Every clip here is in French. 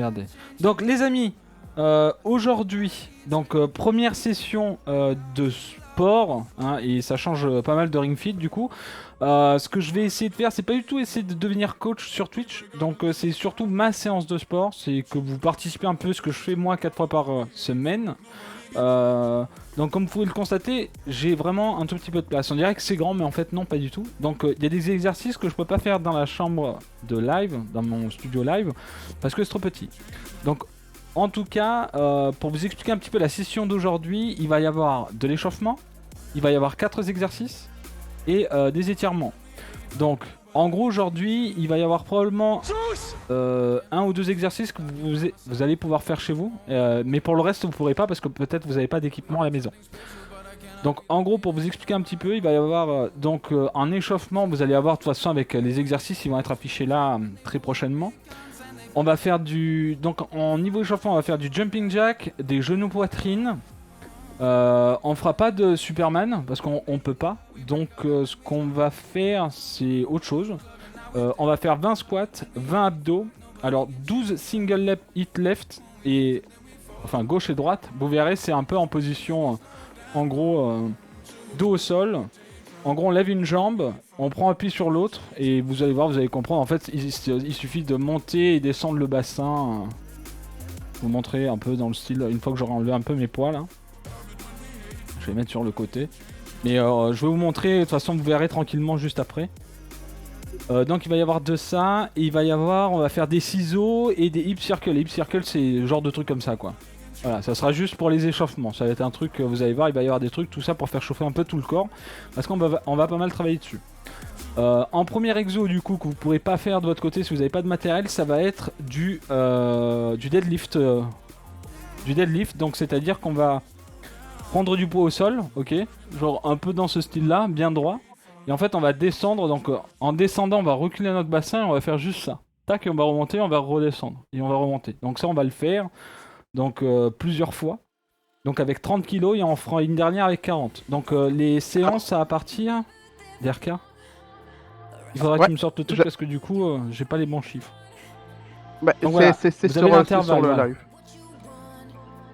Regardez. Donc les amis, aujourd'hui, donc première session de sport, hein, et ça change pas mal de Ring Fit du coup. Ce que je vais essayer de faire, c'est pas du tout essayer de devenir coach sur Twitch, donc c'est surtout ma séance de sport, c'est que vous participez un peu à ce que je fais moi 4 fois par semaine. Donc comme vous pouvez le constater, j'ai vraiment un tout petit peu de place. On dirait que c'est grand, mais en fait non, pas du tout. Donc il y a des exercices que je peux pas faire dans la chambre de live, dans mon studio live, parce que c'est trop petit. Donc en tout cas, pour vous expliquer un petit peu la session d'aujourd'hui, il va y avoir de l'échauffement, il va y avoir 4 exercices et des étirements. Donc en gros aujourd'hui, il va y avoir probablement un ou deux exercices que vous allez pouvoir faire chez vous, mais pour le reste vous pourrez pas parce que peut-être vous n'avez pas d'équipement à la maison. Donc en gros pour vous expliquer un petit peu, il va y avoir un échauffement, vous allez avoir de toute façon avec les exercices qui vont être affichés là très prochainement. On va faire donc en niveau échauffement on va faire du jumping jack, des genoux poitrine. On fera pas de Superman parce qu'on peut pas. Donc ce qu'on va faire c'est autre chose. On va faire 20 squats, 20 abdos. Alors 12 single hit left et enfin gauche et droite. Vous verrez c'est un peu en position en gros dos au sol. En gros on lève une jambe, on prend appui sur l'autre et vous allez voir, vous allez comprendre. En fait il suffit de monter et descendre le bassin. Je vous montrer un peu dans le style une fois que j'aurai enlevé un peu mes poids là. Je vais mettre sur le côté. Mais je vais vous montrer, de toute façon vous verrez tranquillement juste après. Donc il va y avoir de ça, et il va y avoir, on va faire des ciseaux et des hip circles. Les hip circles c'est le genre de truc comme ça quoi. Voilà, ça sera juste pour les échauffements, ça va être un truc, vous allez voir, il va y avoir des trucs, tout ça pour faire chauffer un peu tout le corps. Parce qu'on va pas mal travailler dessus. En premier exo du coup que vous pourrez pas faire de votre côté si vous n'avez pas de matériel, ça va être du deadlift. Du deadlift, donc c'est à dire qu'on va prendre du poids au sol, ok, genre un peu dans ce style là, bien droit. Et en fait on va descendre, donc en descendant on va reculer notre bassin et on va faire juste ça. Tac, et on va remonter, on va redescendre. Et on va remonter. Donc ça on va le faire donc plusieurs fois. Donc avec 30 kilos et on fera une dernière avec 40. Donc les séances ça va partir... DRK, il faudra que tu me sortes le truc parce que du coup j'ai pas les bons chiffres. Bah, donc voilà, c'est vous sur, avez c'est sur l'intervalle. le Voilà. live.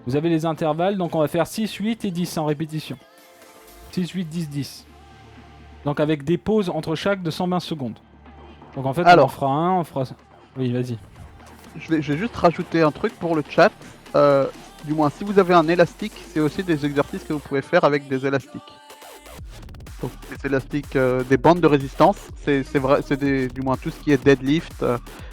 Vous avez les intervalles, donc on va faire 6, 8 et 10 en répétition. 6, 8, 10, 10. Donc avec des pauses entre chaque de 120 secondes. Donc en fait on en fera un, on fera... Oui vas-y. Je vais juste rajouter un truc pour le chat. Du moins si vous avez un élastique, c'est aussi des exercices que vous pouvez faire avec des élastiques. Donc les élastiques, des bandes de résistance, c'est vrai, c'est du moins tout ce qui est deadlift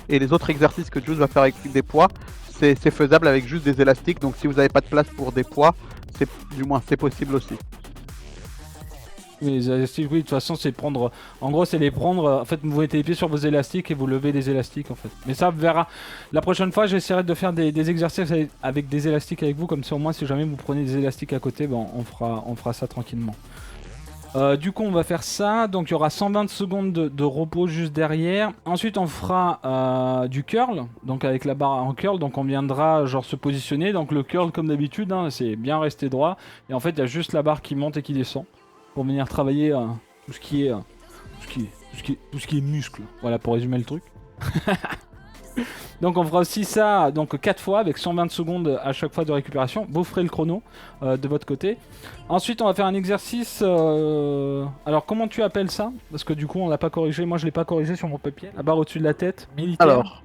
et les autres exercices que Juice va faire avec des poids, c'est faisable avec juste des élastiques. Donc si vous n'avez pas de place pour des poids, c'est possible aussi. Les élastiques, oui, de toute façon, c'est prendre. En gros, c'est les prendre. En fait, vous mettez les pieds sur vos élastiques et vous levez les élastiques, en fait. Mais ça, on verra. La prochaine fois, j'essaierai de faire des exercices avec des élastiques avec vous. Comme ça, au moins, si jamais vous prenez des élastiques à côté, ben, on fera ça tranquillement. Du coup, on va faire ça. Donc, il y aura 120 secondes de repos juste derrière. Ensuite, on fera du curl. Donc, avec la barre en curl. Donc, on viendra, genre, se positionner. Donc, le curl, comme d'habitude, hein, c'est bien rester droit. Et en fait, il y a juste la barre qui monte et qui descend. Pour venir travailler tout ce qui est muscle. Voilà pour résumer le truc. Donc on fera aussi ça donc 4 fois avec 120 secondes à chaque fois de récupération. Vous ferez le chrono de votre côté. Ensuite on va faire un exercice. Alors comment tu appelles ça? Parce que du coup on l'a pas corrigé. Moi je l'ai pas corrigé sur mon papier. La barre au-dessus de la tête, militaire. Alors,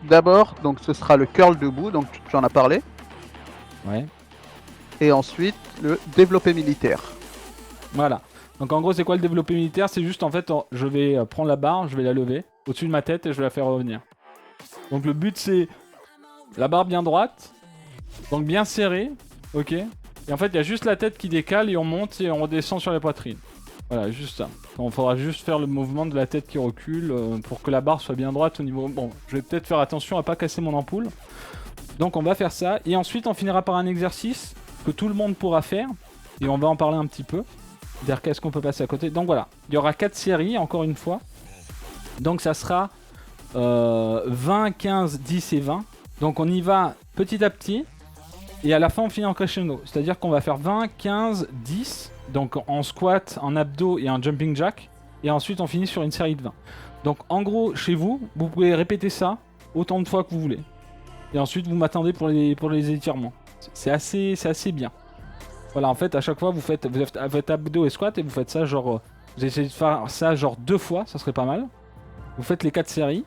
d'abord, donc ce sera le curl debout, donc tu en as parlé. Ouais. Et ensuite le développé militaire. Voilà. Donc en gros c'est quoi le développé militaire? C'est juste en fait je vais prendre la barre, je vais la lever au-dessus de ma tête et je vais la faire revenir. Donc le but c'est la barre bien droite, donc bien serrée, ok. Et en fait il y a juste la tête qui décale et on monte et on redescend sur la poitrine. Voilà, juste ça. Donc, il faudra juste faire le mouvement de la tête qui recule pour que la barre soit bien droite au niveau... Bon, je vais peut-être faire attention à pas casser mon ampoule. Donc on va faire ça et ensuite on finira par un exercice que tout le monde pourra faire et on va en parler un petit peu. D'ailleurs, qu'est-ce qu'on peut passer à côté? Donc voilà, il y aura 4 séries, encore une fois. Donc ça sera 20, 15, 10 et 20. Donc on y va petit à petit. Et à la fin, on finit en crescendo. C'est-à-dire qu'on va faire 20, 15, 10. Donc en squat, en abdos et en jumping jack. Et ensuite, on finit sur une série de 20. Donc en gros, chez vous, vous pouvez répéter ça autant de fois que vous voulez. Et ensuite vous m'attendez pour les étirements. C'est assez bien. Voilà, en fait à chaque fois vous faites abdos et squat et vous faites ça genre... vous essayez de faire ça genre 2 fois, ça serait pas mal. Vous faites les 4 séries.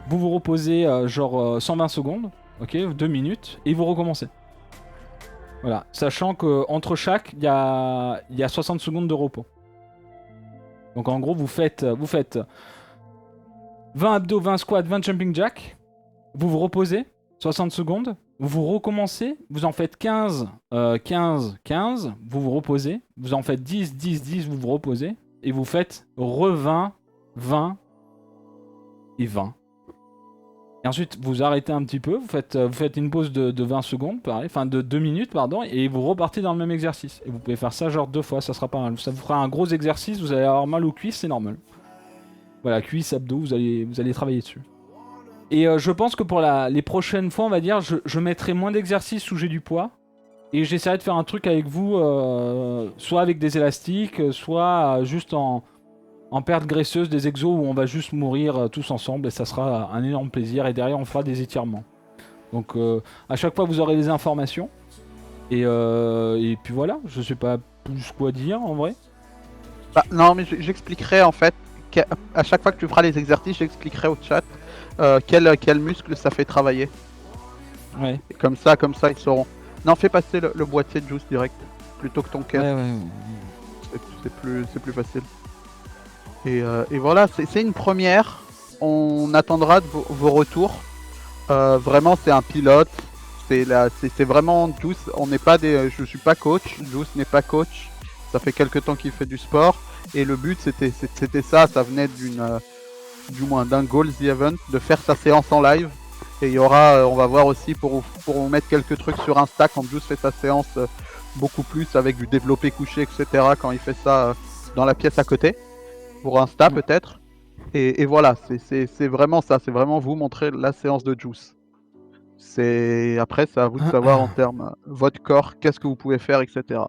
Vous vous reposez genre 120 secondes. Ok, 2 minutes. Et vous recommencez. Voilà, sachant qu'entre chaque, il y a 60 secondes de repos. Donc en gros, vous faites 20 abdos, 20 squats, 20 jumping jack. Vous vous reposez 60 secondes. Vous recommencez. Vous en faites 15, 15, 15. Vous vous reposez. Vous en faites 10, 10, 10. Vous vous reposez. Et vous faites 20, 20 et 20. Et ensuite, vous arrêtez un petit peu. Vous faites une pause de 20 secondes, pareil. Enfin, de 2 minutes, pardon. Et vous repartez dans le même exercice. Et vous pouvez faire ça genre 2 fois. Ça sera pas mal. Ça vous fera un gros exercice. Vous allez avoir mal aux cuisses, c'est normal. Voilà, cuisses, abdos, vous allez travailler dessus. Et je pense que pour les prochaines fois, on va dire, je mettrai moins d'exercices où j'ai du poids. Et j'essaierai de faire un truc avec vous, soit avec des élastiques, soit juste en perte graisseuse, des exos où on va juste mourir tous ensemble. Et ça sera un énorme plaisir. Et derrière, on fera des étirements. Donc à chaque fois, vous aurez des informations. Et puis voilà, je sais pas plus quoi dire en vrai. Bah, non, mais j'expliquerai en fait, à chaque fois que tu feras les exercices, j'expliquerai au chat quel muscle ça fait travailler. Ouais. Et comme ça, ils sauront. Non, fais passer le boîtier de juice direct, plutôt que ton caisse. Ouais. C'est plus facile. Et voilà, c'est une première. On attendra de vos retours. Vraiment, c'est un pilote. C'est vraiment Juice. On n'est pas je suis pas coach. Juice n'est pas coach. Ça fait quelques temps qu'il fait du sport. Et le but, c'était ça. Ça venait du moins d'un Goals the Event, de faire sa séance en live. Et il y aura, on va voir aussi pour vous mettre quelques trucs sur Insta quand Juice fait sa séance beaucoup plus avec du développé couché, etc. Quand il fait ça dans la pièce à côté. Pour Insta peut-être. Et voilà, c'est vraiment ça. C'est vraiment vous montrer la séance de Juice. Après, c'est à vous de savoir en termes votre corps, qu'est-ce que vous pouvez faire, etc.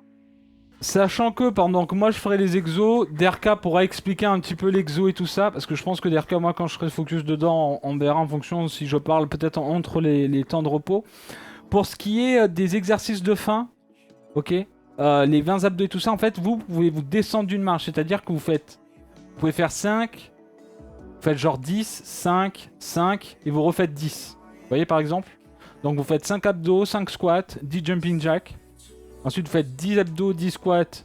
Sachant que pendant que moi je ferai les exos, Derka pourra expliquer un petit peu l'exo et tout ça, parce que je pense que Derka, moi quand je serai focus dedans, on verra en fonction si je parle peut-être entre les temps de repos. Pour ce qui est des exercices de fin, ok, les 20 abdos et tout ça, en fait, vous pouvez vous descendre d'une marche, c'est-à-dire que vous pouvez faire 5, vous faites genre 10, 5, 5, et vous refaites 10. Vous voyez par exemple? Donc vous faites 5 abdos, 5 squats, 10 jumping jack. Ensuite, vous faites 10 abdos, 10 squats,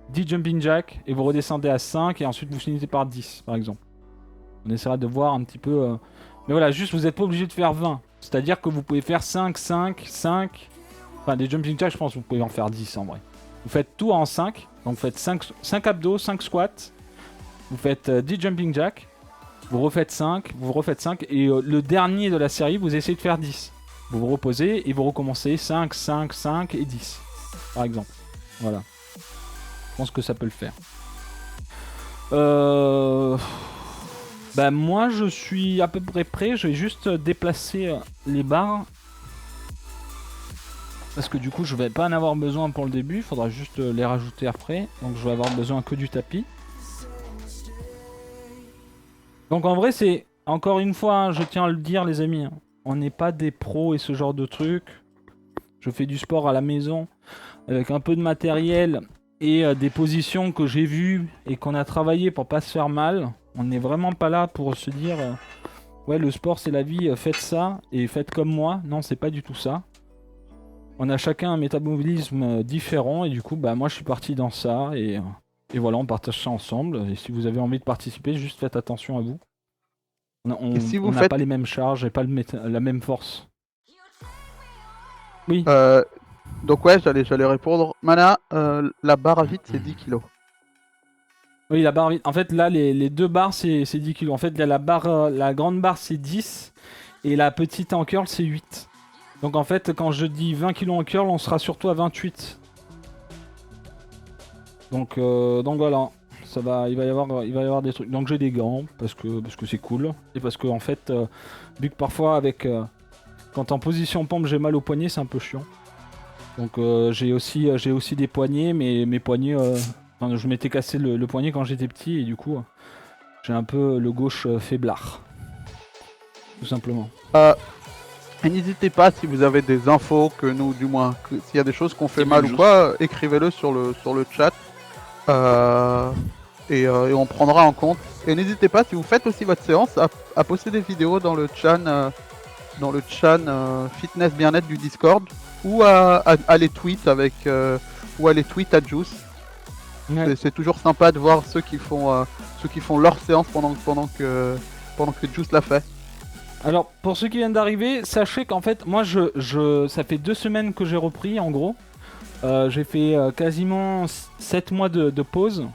10 jumping jack, et vous redescendez à 5, et ensuite vous finissez par 10, par exemple. On essaiera de voir un petit peu... Mais voilà, juste, vous n'êtes pas obligé de faire 20. C'est-à-dire que vous pouvez faire 5, 5, 5... Enfin, des jumping jack, je pense que vous pouvez en faire 10, en vrai. Vous faites tout en 5, donc vous faites 5 abdos, 5 squats, vous faites 10 jumping jack, vous refaites 5, et le dernier de la série, vous essayez de faire 10. Vous vous reposez, et vous recommencez 5, 5, 5, et 10. Par exemple. Voilà. Je pense que ça peut le faire. Bah moi je suis à peu près prêt. Je vais juste déplacer les barres. Parce que du coup je vais pas en avoir besoin pour le début. Il faudra juste les rajouter après. Donc je vais avoir besoin que du tapis. Donc en vrai c'est... Encore une fois, hein, je tiens à le dire les amis. Hein, on n'est pas des pros et ce genre de trucs. Je fais du sport à la maison. Avec un peu de matériel et des positions que j'ai vues et qu'on a travaillé pour pas se faire mal. On n'est vraiment pas là pour se dire ouais le sport c'est la vie, faites ça et faites comme moi. Non, c'est pas du tout ça. On a chacun un métabolisme différent et du coup bah moi je suis parti dans ça et voilà, on partage ça ensemble. Et si vous avez envie de participer, juste faites attention à vous. On n'a pas les mêmes charges et pas la même force. Oui. Donc ouais, j'allais répondre. Mana, la barre à vide c'est 10 kg. Oui, la barre vide. En fait, là, les deux barres, c'est 10 kg. En fait, il y a la grande barre, c'est 10. Et la petite en curl, c'est 8. Donc en fait, quand je dis 20 kg en curl, on sera surtout à 28. Donc voilà. Il va y avoir des trucs. Donc j'ai des gants, parce que c'est cool. Et parce que, en fait, vu que parfois, quand en position pompe, j'ai mal au poignet, c'est un peu chiant. Donc j'ai aussi des poignets, mais mes poignets, je m'étais cassé le poignet quand j'étais petit et du coup j'ai un peu le gauche faiblard, tout simplement. Et n'hésitez pas si vous avez des infos que nous, du moins, s'il y a des choses qu'on fait C'est mal bien ou quoi, écrivez-le sur le chat. Et on prendra en compte. Et n'hésitez pas, si vous faites aussi votre séance, à poster des vidéos dans le chan fitness bien-être du Discord, ou à les tweets avec ou à les tweets à Juice. Ouais. C'est toujours sympa de voir ceux qui font leur séance pendant que Juice l'a fait. Alors, pour ceux qui viennent d'arriver, sachez qu'en fait, moi, ça fait 2 semaines que j'ai repris, en gros. J'ai fait quasiment 7 mois de pause.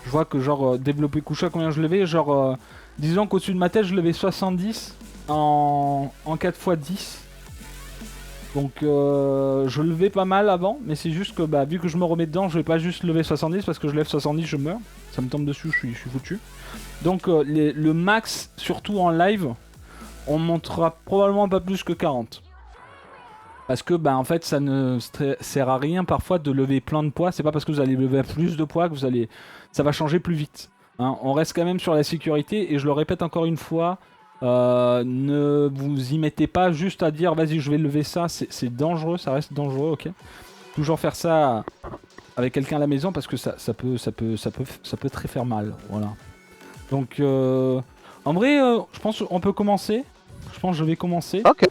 Je vois que, genre, développé couché, combien je levais. Genre, disons qu'au-dessus de ma tête, je levais 70 en 4 x 10. Donc, je levais pas mal avant. Mais c'est juste que, vu que je me remets dedans, je vais pas juste lever 70 parce que je lève 70, je meurs. Ça me tombe dessus, je suis foutu. Donc, le max, surtout en live, on montera probablement pas plus que 40. Parce que en fait ça ne sert à rien parfois de lever plein de poids. C'est pas parce que vous allez lever plus de poids que ça va changer plus vite. Hein. On reste quand même sur la sécurité et je le répète encore une fois, ne vous y mettez pas juste à dire vas-y je vais lever ça, c'est dangereux, ça reste dangereux, ok. Toujours faire ça avec quelqu'un à la maison parce que ça peut très faire mal, voilà. Donc en vrai je pense qu'on peut commencer. Je pense que je vais commencer. Ok.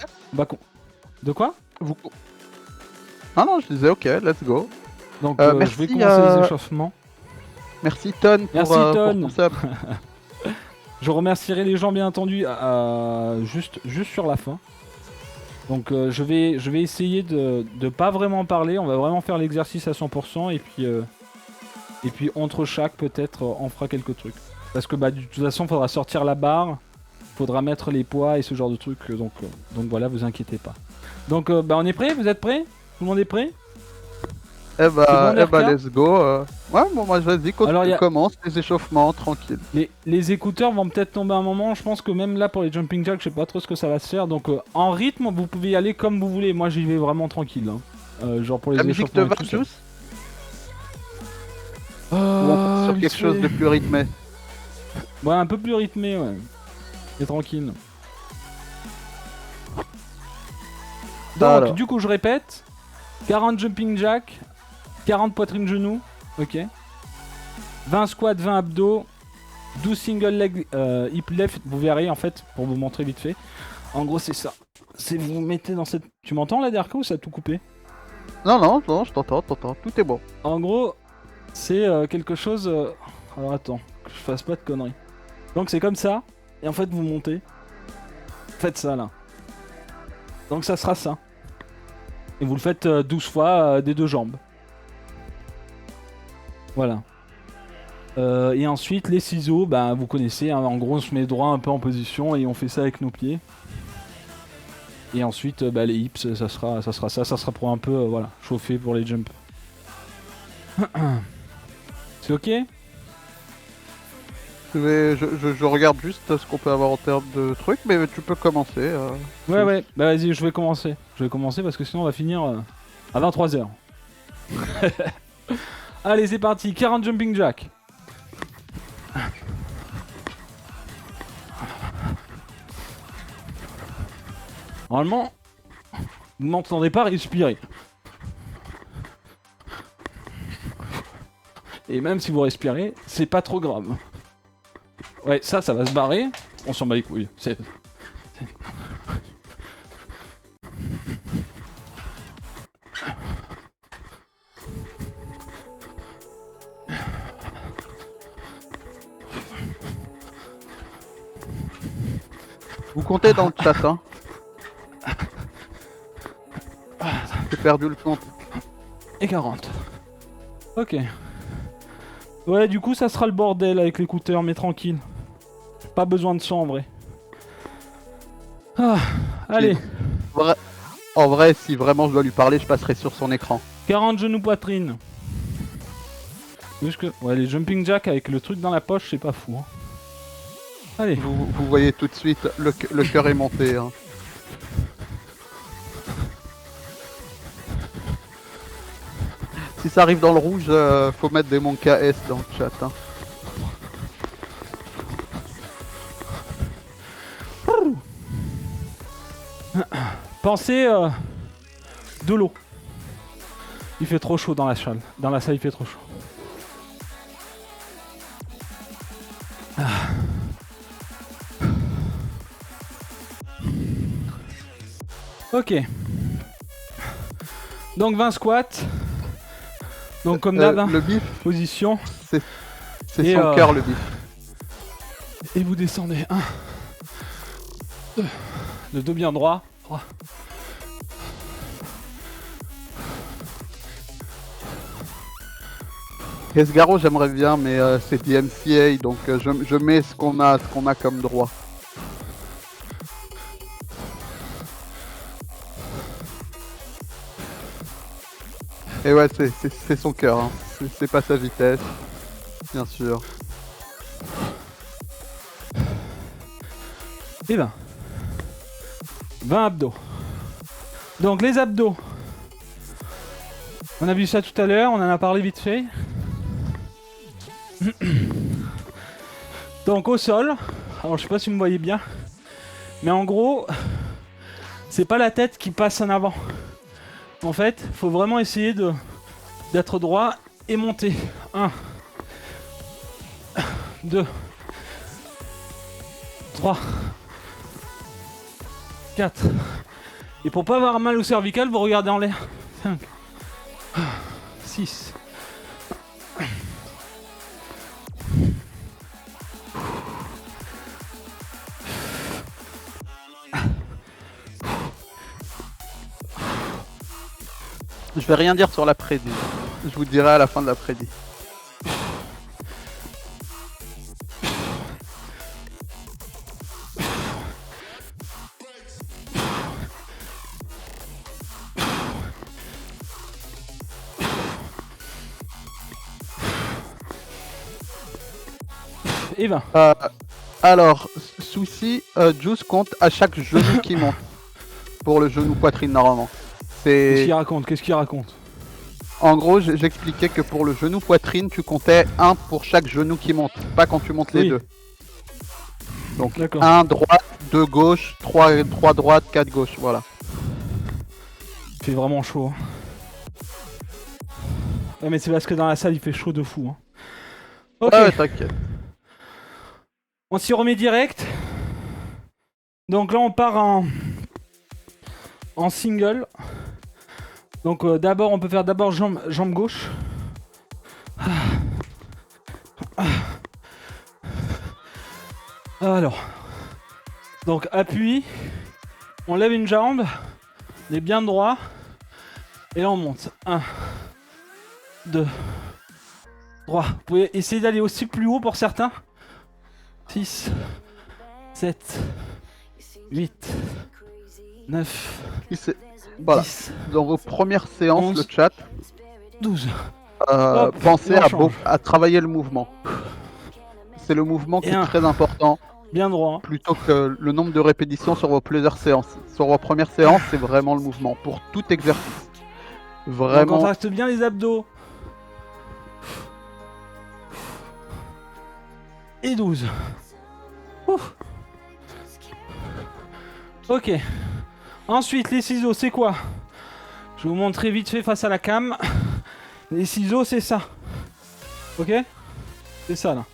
De quoi? Non, je disais ok, let's go. Donc merci, je vais commencer les échauffements. Merci Ton pour ton sub. Je remercierai les gens bien entendu juste sur la fin. Donc je vais essayer de pas vraiment parler, on va vraiment faire l'exercice à 100% et puis entre chaque peut-être on fera quelques trucs. Parce que de toute façon faudra sortir la barre, faudra mettre les poids et ce genre de trucs, donc voilà, vous inquiétez pas. Donc on est prêt? Vous êtes prêts? Tout le monde est prêt? Let's go. Ouais, bon, moi vas-y, commence les échauffements, tranquille. Les écouteurs vont peut-être tomber un moment, je pense que même là pour les jumping jacks, je sais pas trop ce que ça va se faire, donc en rythme, vous pouvez y aller comme vous voulez, moi j'y vais vraiment tranquille. Hein. Genre pour les échauffements. La musique te va, Juice? Ou on passe sur quelque chose de plus rythmé? Ouais, un peu plus rythmé, ouais. Et tranquille. Donc, alors, du coup, je répète 40 jumping jack, 40 poitrine genoux, ok. 20 squats, 20 abdos, 12 single leg hip left, vous verrez en fait, pour vous montrer vite fait. En gros, c'est ça. C'est vous mettez dans cette. Tu m'entends là, Derka, ou ça a tout coupé? Non, je t'entends, tout est bon. En gros, c'est quelque chose. Alors attends, que je fasse pas de conneries. Donc, c'est comme ça, et en fait, vous montez. Faites ça là. Donc, ça sera ça. Et vous le faites 12 fois des deux jambes. Voilà. Et ensuite, les ciseaux, vous connaissez, hein, en gros, on se met droit un peu en position et on fait ça avec nos pieds. Et ensuite, les hips, ça sera pour un peu, voilà, chauffer pour les jumps. C'est ok? Je regarde juste ce qu'on peut avoir en termes de trucs, mais tu peux commencer. Ouais, vas-y, je vais commencer. Je vais commencer parce que sinon on va finir à 23h. Allez, c'est parti, 40 jumping jack. Normalement, vous m'entendez pas respirer. Et même si vous respirez, c'est pas trop grave. Ouais, ça va se barrer. On s'en bat les couilles. Vous comptez dans le chat, hein. J'ai perdu le compte. Et 40. Ok. Ouais, du coup, ça sera le bordel avec l'écouteur, mais tranquille. Pas besoin de son en vrai. Allez. En vrai, si vraiment je dois lui parler, je passerai sur son écran. 40 genoux poitrine. Ouais, les jumping jacks avec le truc dans la poche, c'est pas fou. Hein. Allez. Vous voyez tout de suite, le cœur est monté. Hein. Si ça arrive dans le rouge, faut mettre des Monka S dans le chat. Hein. pensez de l'eau. Il fait trop chaud dans la salle. Dans la salle, il fait trop chaud. Ah. Ok. Donc 20 squats. Donc comme d'hab, le bif, position. c'est Et, son cœur le bif. Et vous descendez. 1, 2. Le dos bien droit. 3. Esgaro j'aimerais bien mais c'est DMCA donc je mets ce qu'on a comme droit. Et ouais c'est son cœur, hein. C'est pas sa vitesse, bien sûr. Et 20. 20 abdos. Donc les abdos. On a vu ça tout à l'heure, on en a parlé vite fait. Donc au sol, alors je sais pas si vous me voyez bien, mais en gros, c'est pas la tête qui passe en avant. En fait, faut vraiment essayer d'être droit et monter. 1, 2, 3, 4. Et pour pas avoir mal au cervical, vous regardez en l'air. 5, 6. Je vais rien dire sur l'après-midi. Je vous dirai à la fin de l'après-midi. Et 20. Alors, souci, Juice compte à chaque genou qui monte. Pour le genou poitrine normalement. Qu'est-ce qu'il raconte? En gros, j'expliquais que pour le genou poitrine, tu comptais 1 pour chaque genou qui monte, pas quand tu montes les deux. Donc 1 droite, 2 gauche, 3 droite, 4 gauche, voilà. Il fait vraiment chaud. Hein. Ouais, mais c'est parce que dans la salle il fait chaud de fou. Hein. Ok. Ouais, t'inquiète. On s'y remet direct. Donc là on part en single. Donc d'abord on peut faire d'abord jambe gauche. Alors. Donc appui. On lève une jambe. On est bien droit. Et là on monte. 1, 2, 3. Vous pouvez essayer d'aller aussi plus haut pour certains. 6, 7, 8, 9, voilà. 10, dans vos premières séances, 11, le chat, 12. pensez à travailler le mouvement. C'est le mouvement qui est très important. Bien droit. Plutôt que le nombre de répétitions sur vos plusieurs séances. Sur vos premières séances, c'est vraiment le mouvement. Pour tout exercice. Vraiment. On contracte bien les abdos. Et 12. Ouf. Ok. Ensuite, les ciseaux, c'est quoi? Je vais vous montrer vite fait face à la cam. Les ciseaux, c'est ça. Ok? C'est ça, là.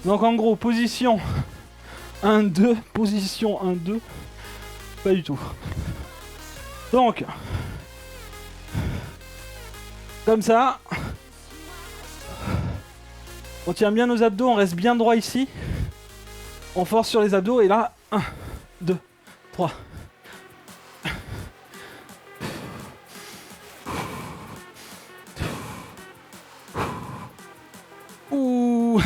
Donc, en gros, position 1-2. Position 1-2. Pas du tout. Donc, comme ça. On tient bien nos abdos, on reste bien droit ici. On force sur les abdos et là, 1, 2, 3. Ouh.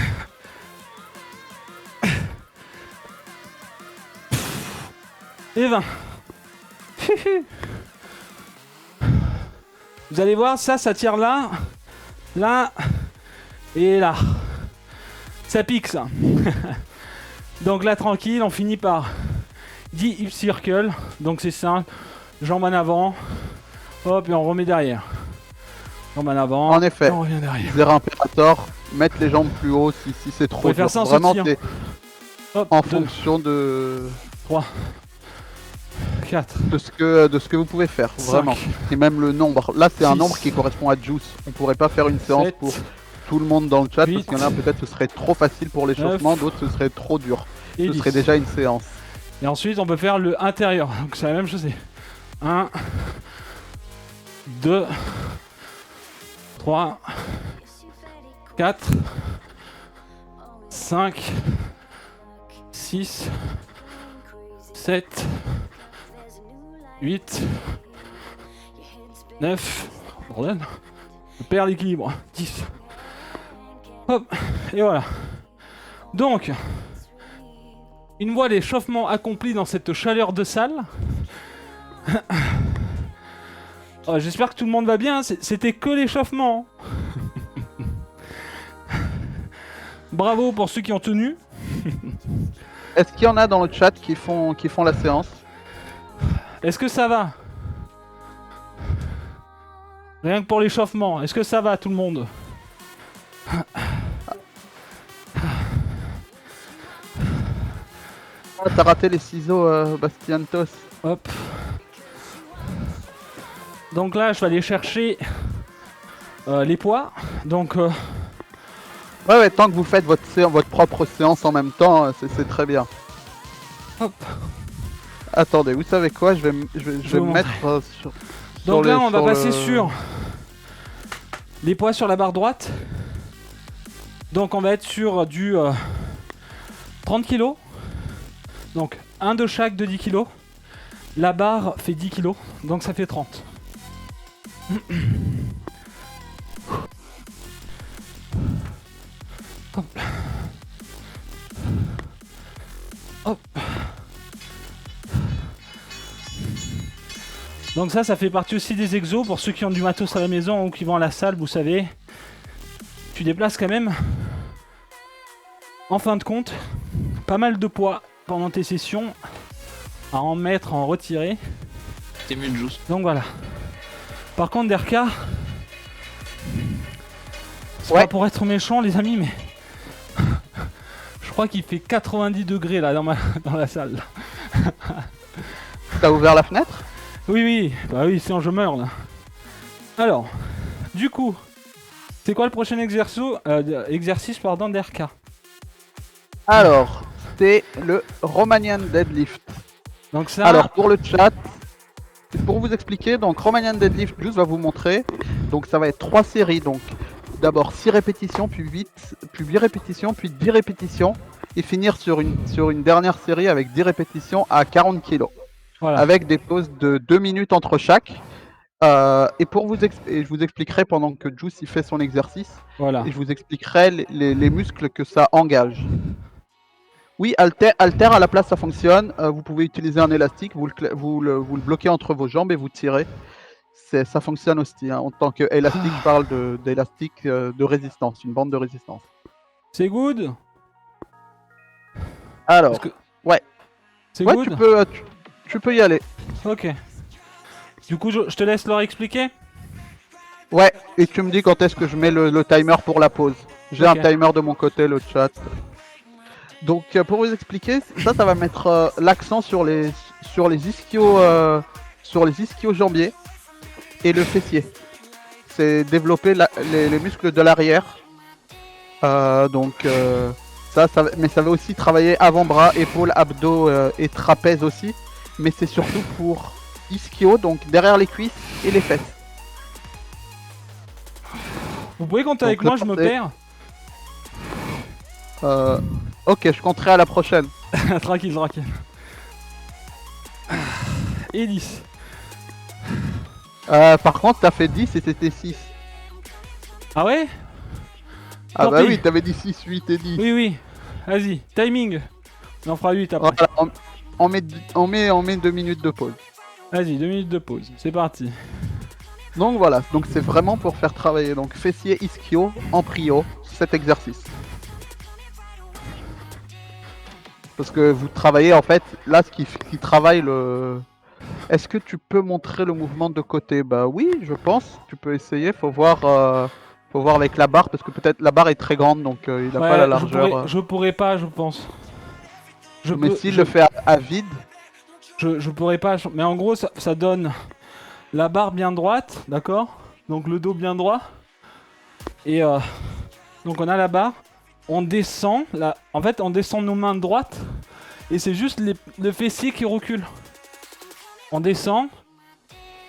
Et 20. Vous allez voir, ça tire là, là et là. Ça pique ça. Donc là tranquille, on finit par 10 hip circle. Donc c'est simple. Jambes en avant. Hop et on remet derrière. Jambes en avant. En effet. On revient derrière. Zéro impérator. Mettre les jambes plus haut si c'est trop dur. Faire ça en vraiment sautillant. Hop, en 2, fonction de 3, 4. de ce que vous pouvez faire, vraiment. 5. Et même le nombre. Là, c'est un 6. nombre qui correspond à Juice. On pourrait pas faire une séance 7. pour tout le monde dans le chat 8. parce qu'il y en a peut-être ce serait trop facile pour l'échauffement, 9. d'autres ce serait trop dur. Et Ce 10. serait déjà une séance. Et ensuite, on peut faire le intérieur. Donc c'est la même chose. 1, 2, 3, 4, 5, 6, 7, 8, 9, bordel, je perds l'équilibre, 10. Hop, et voilà. Donc, une fois l'échauffement accompli dans cette chaleur de salle, oh, j'espère que tout le monde va bien, c'était que l'échauffement. Bravo pour ceux qui ont tenu. Est-ce qu'il y en a dans le chat qui font la séance? Est-ce que ça va? Rien que pour l'échauffement, est-ce que ça va tout le monde? Ah, t'as raté les ciseaux, Bastiantos. Hop. Donc là, je vais aller chercher les poids. Donc, Ouais, tant que vous faites votre propre séance en même temps, c'est très bien. hop. Attendez, vous savez quoi? Je vais vous me mettre sur. Donc sur là, les- on va sur passer le- sur les poids sur la barre droite. Donc on va être sur du 30 kg. Donc un de chaque de 10 kg. La barre fait 10 kg, donc ça fait 30. Hop. Hop. Donc ça fait partie aussi des exos pour ceux qui ont du matos à la maison ou qui vont à la salle, vous savez. Tu déplaces quand même, en fin de compte, pas mal de poids pendant tes sessions, à en mettre, à en retirer. T'es mieux de juice. Donc voilà. Par contre, DRK, c'est Ouais. pas pour être méchant les amis, mais je crois qu'il fait 90 degrés là dans la salle. Là. T'as ouvert la fenêtre? Oui, oui, bah oui, sinon je meurs là. Alors, du coup, c'est quoi le prochain exercice d'RK? Alors, c'est le Romanian Deadlift. Donc ça, Alors, pour le chat, pour vous expliquer, donc Romanian Deadlift, Juice va vous montrer. Donc, ça va être 3 séries. Donc, d'abord 6 répétitions, puis 8 répétitions, puis 10 répétitions. Et finir sur une dernière série avec 10 répétitions à 40 kg. voilà. Avec des pauses de 2 minutes entre chaque. Et je vous expliquerai pendant que Juice il fait son exercice, Voilà. et je vous expliquerai les muscles que ça engage. Oui, halter à la place ça fonctionne. Vous pouvez utiliser un élastique, vous le bloquez entre vos jambes et vous tirez. Ça fonctionne aussi. Hein. En tant qu'élastique, je parle d'élastique de résistance, une bande de résistance. C'est good? Alors, Parce que- ouais. C'est Ouais, good? tu peux y aller. Ok. Du coup, je te laisse leur expliquer? Ouais, et tu me dis quand est-ce que je mets le timer pour la pause. J'ai Ok. un timer de mon côté, le chat. Donc pour vous expliquer, ça va mettre l'accent sur les ischio-jambiers et le fessier. C'est développer les muscles de l'arrière. Mais ça va aussi travailler avant-bras, épaules, abdos et trapèze aussi. Mais c'est surtout pour ischio, donc derrière les cuisses et les fesses. Vous pouvez compter Donc, avec moi, je me c'est- perds. Ok, je compterai à la prochaine. Tranquille, tranquille. Et 10. Par contre, t'as fait 10 et c'était 6. Ah ouais? Ah Tant bah pis. oui, t'avais dit 6, 8 et 10. Oui, oui. Vas-y, timing. On en fera 8 après. Voilà, on met 2 minutes de pause. Vas-y, 2 minutes de pause. C'est parti. Donc voilà, donc c'est vraiment pour faire travailler donc fessier ischio en prio cet exercice. Parce que vous travaillez en fait, là ce qui travaille le... Est-ce que tu peux montrer le mouvement de côté? Bah oui, je pense, tu peux essayer, faut voir avec la barre, parce que peut-être la barre est très grande, donc il n'a pas la largeur. Je pourrais pas, je pense. Mais s'il le fait à vide, je pourrais pas... Mais en gros, ça donne la barre bien droite, d'accord? Donc le dos bien droit. Et donc on a la barre. On descend, là. En fait, on descend nos mains de droite. Et c'est juste le fessier qui recule. On descend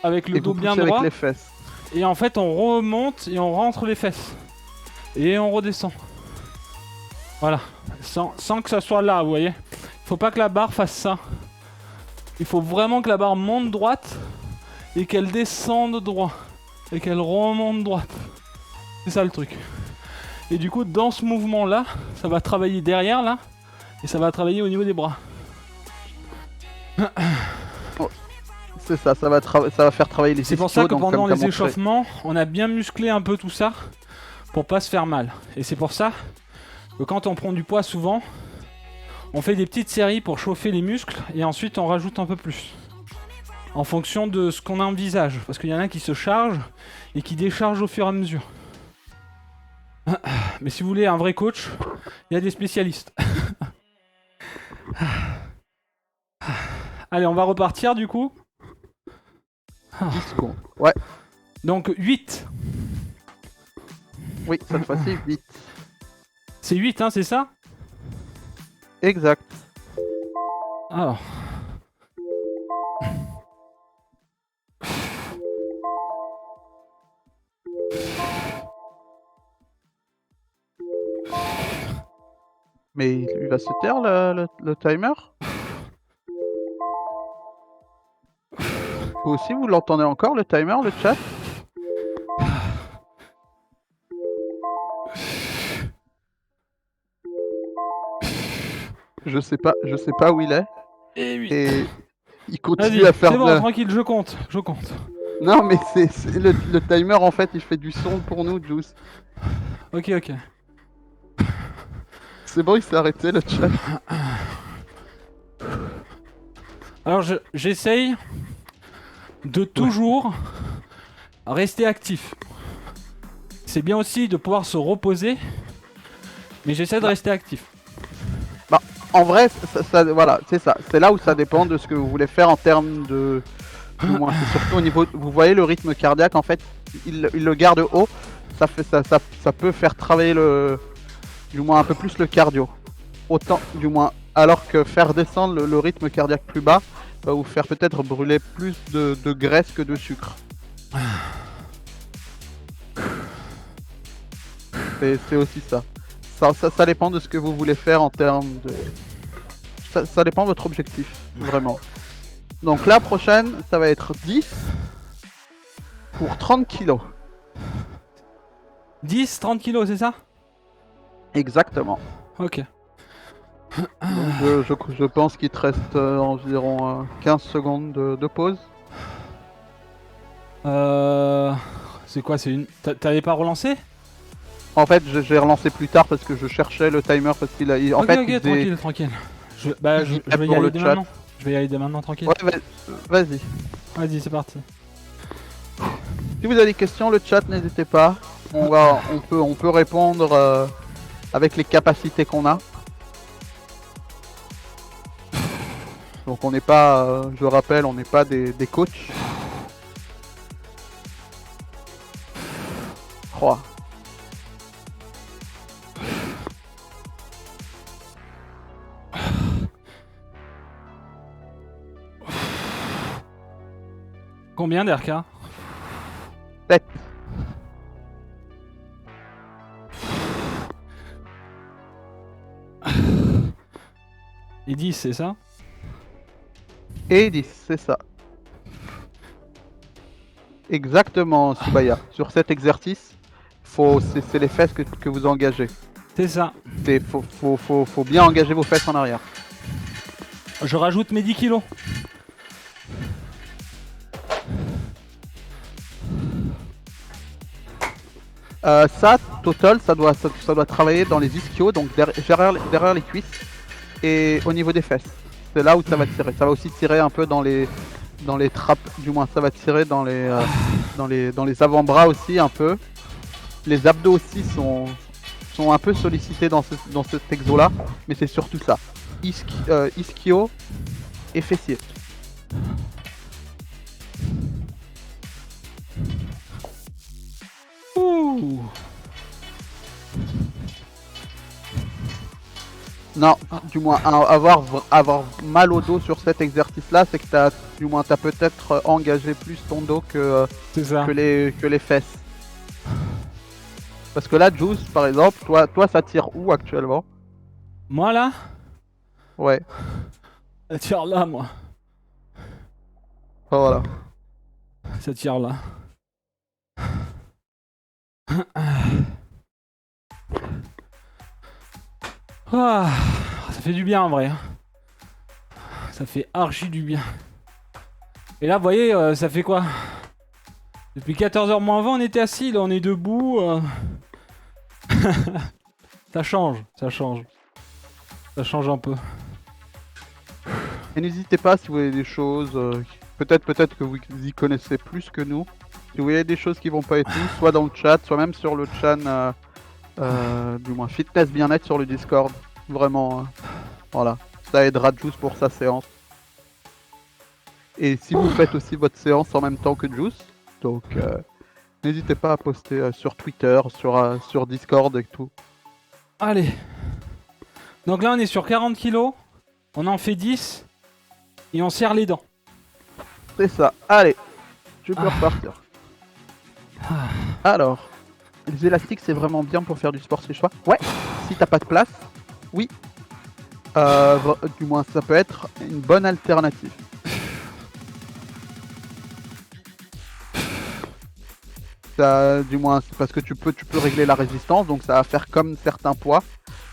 avec le Et dos vous bien poussez droit. avec les fesses. Et en fait, on remonte et on rentre les fesses. Et on redescend. Voilà. Sans que ça soit là, vous voyez. Faut pas que la barre fasse ça. Il faut vraiment que la barre monte droite et qu'elle descende droit. Et qu'elle remonte droite. C'est ça le truc. Et du coup, dans ce mouvement-là, ça va travailler derrière, là. Et ça va travailler au niveau des bras. C'est ça, ça va faire travailler les C'est pour ça que donc, pendant comme t'as les montré. échauffements, on a bien musclé un peu tout ça pour pas se faire mal. Et c'est pour ça que quand on prend du poids souvent, on fait des petites séries pour chauffer les muscles et ensuite on rajoute un peu plus. En fonction de ce qu'on envisage. Parce qu'il y en a qui se chargent et qui déchargent au fur et à mesure. Mais si vous voulez un vrai coach, il y a des spécialistes. Allez, on va repartir du coup. 10 secondes. Ouais, Donc 8. oui, cette fois-ci 8. C'est 8, hein, c'est ça? Exact. Alors. Mais il va se taire le timer. Vous aussi, vous l'entendez encore le timer, le chat? Je sais pas où il est. Et 8. Et il continue Vas-y, à faire c'est bon, de... tranquille, je compte. Non mais c'est le timer en fait, il fait du son pour nous, Juice. Ok. C'est bon, il s'est arrêté le chat. Alors j'essaye de toujours rester actif. C'est bien aussi de pouvoir se reposer, mais j'essaie de rester actif. En vrai, voilà, c'est ça. C'est là où ça dépend de ce que vous voulez faire en termes de... Du moins, c'est surtout au niveau... Vous voyez le rythme cardiaque, en fait, il le garde haut. Ça peut faire travailler du moins un peu plus le cardio. Autant, du moins. Alors que faire descendre le rythme cardiaque plus bas va vous faire peut-être brûler plus de graisse que de sucre. C'est aussi ça. Ça dépend de ce que vous voulez faire en termes de... Ça dépend de votre objectif, vraiment. Donc la prochaine, ça va être 10 pour 30 kilos. 10, 30 kilos, c'est ça? Exactement. Ok. Donc, je pense qu'il te reste environ 15 secondes de pause. C'est quoi, c'est une... T'avais pas relancé? En fait, j'ai relancé plus tard parce que je cherchais le timer parce qu'il a... En fait, il faisait- tranquille. Je il vais faisait y pour aller le dès chat. maintenant. Je vais y aller dès maintenant, tranquille. Ouais, vas-y. Vas-y, c'est parti. Si vous avez des questions, le chat, n'hésitez pas. On peut répondre avec les capacités qu'on a. Donc on n'est pas, je rappelle, on n'est pas des coachs. 3. Combien d'RK? 7. Et 10, c'est ça? Et 10, c'est ça. Exactement, Subaya. Sur cet exercice, c'est les fesses que vous engagez. C'est ça. Faut bien engager vos fesses en arrière. Je rajoute mes 10 kilos. Ça, total, ça doit travailler dans les ischios, donc derrière les cuisses et au niveau des fesses. C'est là où ça va tirer. Ça va aussi tirer un peu dans les trappes, du moins ça va tirer dans les avant-bras aussi un peu. Les abdos aussi sont un peu sollicités dans cet exo là, mais c'est surtout ça. Ischio et fessier. Non, Ah. du moins avoir mal au dos sur cet exercice-là, c'est que t'as peut-être engagé plus ton dos C'est ça. que les fesses. Parce que là, Juice, par exemple, toi, ça tire où actuellement? Moi là, Ouais, ça tire là, moi. voilà. Ça tire là. Ah, ça fait du bien en vrai, hein. Ça fait archi du bien. Et là, vous voyez, ça fait quoi? Depuis 14h moins 20, on était assis, là on est debout. Ça change, ça change. Ça change un peu. Et n'hésitez pas si vous voyez des choses, peut-être que vous y connaissez plus que nous. Si vous voyez des choses qui vont pas et tout, soit dans le chat, soit même sur le chat, du moins fitness bien-être sur le Discord. Vraiment, voilà. Ça aidera Juice pour sa séance. Et si vous faites aussi votre séance en même temps que Juice, donc n'hésitez pas à poster sur Twitter, sur Discord et tout. Allez. Donc là, on est sur 40 kilos. On en fait 10. Et on serre les dents. C'est ça. Allez, tu peux repartir. Alors, les élastiques, c'est vraiment bien pour faire du sport chez soi. Ouais, si t'as pas de place, oui. Du moins, ça peut être une bonne alternative. Ça, du moins, c'est parce que tu peux régler la résistance, donc ça va faire comme certains poids.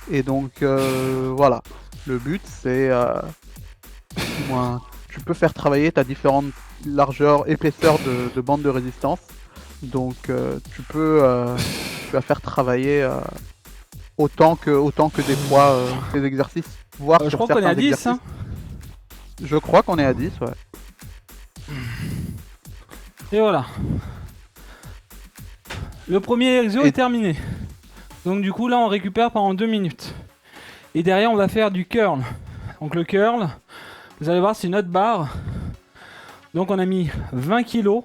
Et donc, voilà. Le but, c'est, du moins, tu peux faire travailler ta différentes largeurs, épaisseurs de bande de résistance. Donc, tu vas faire travailler autant que des poids, des exercices. Voire Je sur crois qu'on est à certains 10, exercices. hein. Je crois qu'on est à 10, ouais. Et voilà. Le premier exo Et- est terminé. Donc du coup là on récupère pendant 2 minutes. Et derrière on va faire du curl. Donc le curl, vous allez voir c'est notre barre. Donc on a mis 20 kilos.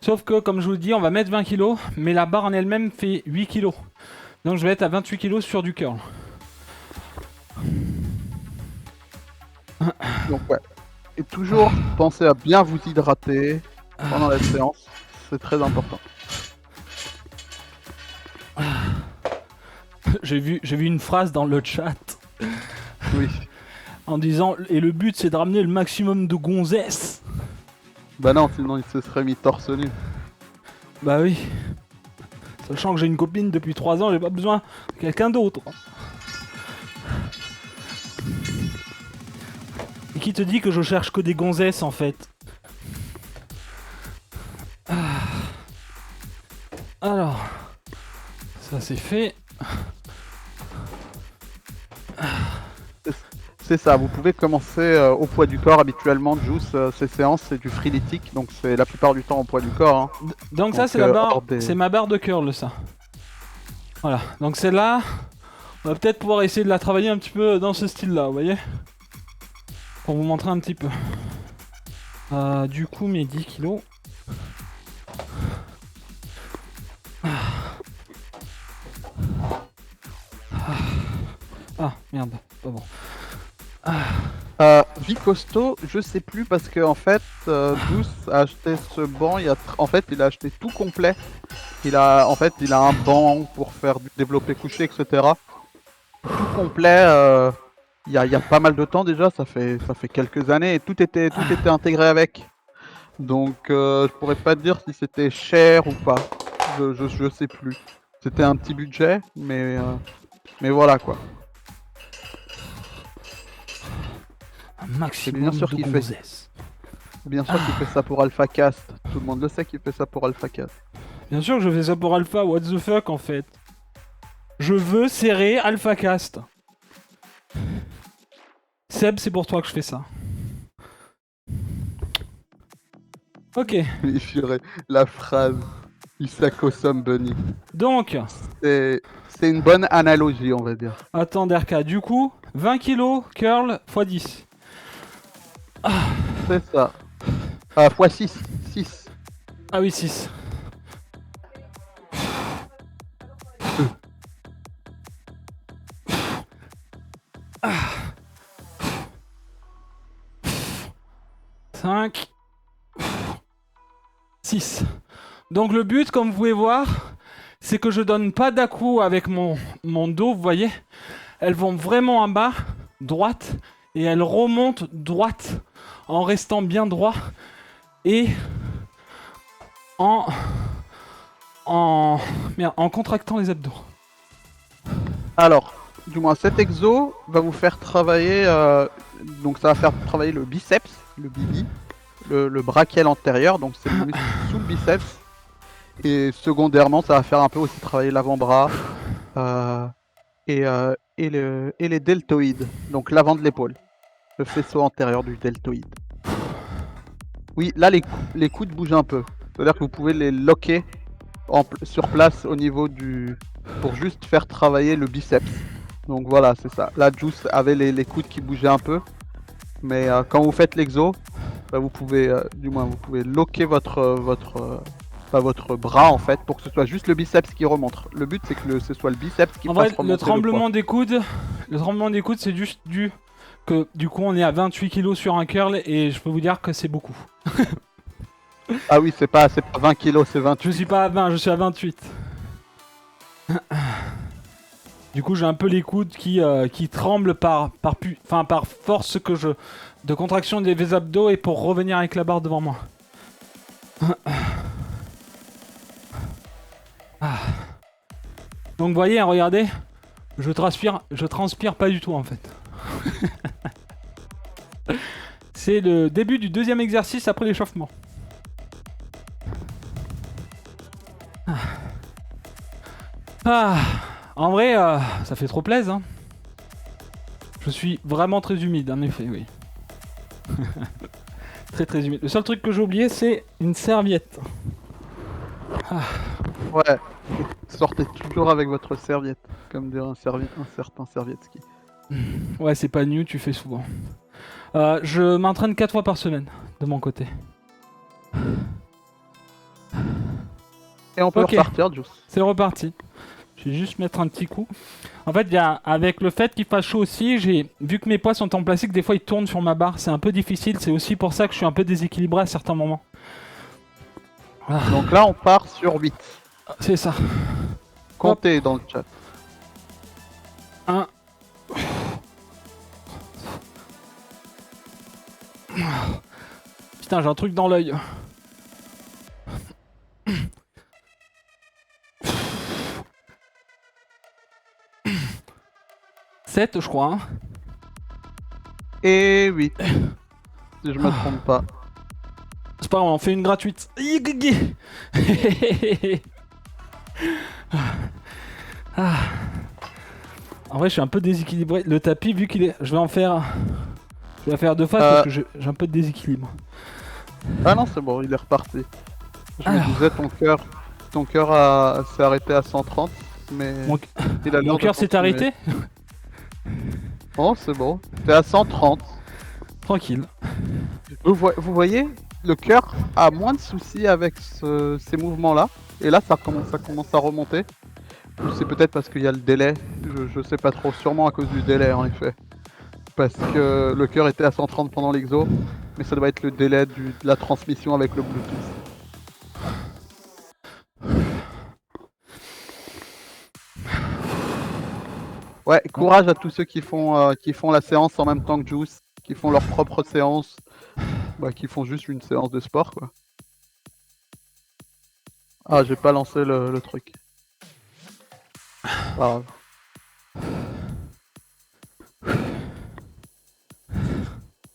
Sauf que comme je vous le dis on va mettre 20 kilos. Mais la barre en elle-même fait 8 kilos. Donc je vais être à 28 kilos sur du curl. Donc, ouais. Et toujours pensez à bien vous hydrater pendant la séance. C'est très important. J'ai vu une phrase dans le chat Oui. en disant et le but c'est de ramener le maximum de gonzesses. Bah non, sinon il se serait mis torse nu. Bah oui. Sachant que j'ai une copine depuis 3 ans, j'ai pas besoin de quelqu'un d'autre. Et qui te dit que je cherche que des gonzesses en fait? Alors, ça c'est fait. C'est ça, vous pouvez commencer au poids du corps. Habituellement, Juice, ces séances, c'est du freeletics, donc c'est la plupart du temps au poids du corps. Hein. Donc ça Donc, c'est la barre, hors des- c'est ma barre de curl ça. Voilà, donc celle-là, on va peut-être pouvoir essayer de la travailler un petit peu dans ce style-là, vous voyez? Pour vous montrer un petit peu. Du coup, mes 10 kilos. Ah, merde, pas bon. Vie costaud, je sais plus parce que en fait, Juice a acheté ce banc. En fait, il a acheté tout complet. Il a un banc pour faire du développé couché, etc. Tout complet. Il y a pas mal de temps déjà. Ça fait quelques années et tout était intégré avec. Donc, je pourrais pas te dire si c'était cher ou pas. Je sais plus. C'était un petit budget, mais voilà quoi. Un maximum bien sûr de qu'il fait. gonzesses. Bien sûr qu'il fait ça pour AlphaCast. Tout le monde le sait qu'il fait ça pour AlphaCast. Bien sûr que je fais ça pour Alpha, what the fuck en fait. Je veux serrer AlphaCast. Seb, c'est pour toi que je fais ça. Ok, Il ferait la phrase Isako Some Bunny. donc, C'est une bonne analogie, on va dire. attends Derka, du coup, 20 kilos, curl, x 10. C'est ça. X 6. 6. Ah oui, 6. 5, 6. Donc le but, comme vous pouvez voir, c'est que je donne pas d'à-coup avec mon dos, vous voyez. Elles vont vraiment en bas, droite, et elles remontent droite en restant bien droit et en contractant les abdos. Alors, du moins cet exo va vous faire travailler, donc ça va faire travailler le biceps, le bibi, le brachial antérieur, donc c'est le muscle sous le biceps. Et secondairement, ça va faire un peu aussi travailler l'avant-bras et les deltoïdes, donc l'avant de l'épaule, le faisceau antérieur du deltoïde. Oui, là les coudes bougent un peu, c'est-à-dire que vous pouvez les locker sur place au niveau pour juste faire travailler le biceps. Donc voilà, c'est ça. Là, Juice avait les coudes qui bougeaient un peu, mais quand vous faites l'exo, bah, vous pouvez locker votre bras en fait pour que ce soit juste le biceps qui remonte. Le but c'est que ce soit le biceps qui en fasse vrai, remonter le tremblement des coudes, c'est juste que du coup on est à 28 kg sur un curl et je peux vous dire que c'est beaucoup. Ah oui, c'est pas 20 kg, c'est 28. Je suis pas à 20, je suis à 28. Du coup, j'ai un peu les coudes qui tremblent par force de contraction des abdos et pour revenir avec la barre devant moi. Ah. Donc vous voyez, regardez, je transpire pas du tout en fait. C'est le début du deuxième exercice après l'échauffement. En vrai, ça fait trop plaisir. Hein. Je suis vraiment très humide, en effet, oui. Très très humide. Le seul truc que j'ai oublié, c'est une serviette. Ouais, sortez toujours avec votre serviette, comme dirait un certain Servietsky. Ouais, c'est pas new, tu fais souvent. Je m'entraîne 4 fois par semaine, de mon côté. Et on peut repartir, Juice. C'est reparti. Je vais juste mettre un petit coup. En fait, avec le fait qu'il fasse chaud aussi, vu que mes poids sont en plastique, des fois ils tournent sur ma barre. C'est un peu difficile, c'est aussi pour ça que je suis un peu déséquilibré à certains moments. Donc là, on part sur 8. C'est ça. Comptez dans le chat. 1. Putain, j'ai un truc dans l'œil. Sept, je crois. Hein. Et 8. Si je me trompe pas. C'est pas grave, on fait une gratuite. En vrai, je suis un peu déséquilibré. Le tapis, vu qu'il est... Je vais la faire deux fois parce que j'ai un peu de déséquilibre. Ah non, c'est bon, il est reparti. Je me disais, ton cœur s'est arrêté à 130, mais... Mon cœur s'est arrêté. Oh, c'est bon. T'es à 130. Tranquille. Vous voyez, le cœur a moins de soucis avec ces mouvements-là. Et là, ça commence à remonter. C'est peut-être parce qu'il y a le délai. Je sais pas trop. Sûrement à cause du délai, en effet. Parce que le cœur était à 130 pendant l'exo. Mais ça doit être le délai de la transmission avec le Bluetooth. Ouais, courage à tous ceux qui font la séance en même temps que Juice, qui font leur propre séance, qui font juste une séance de sport, quoi. Ah, j'ai pas lancé le truc. Ah.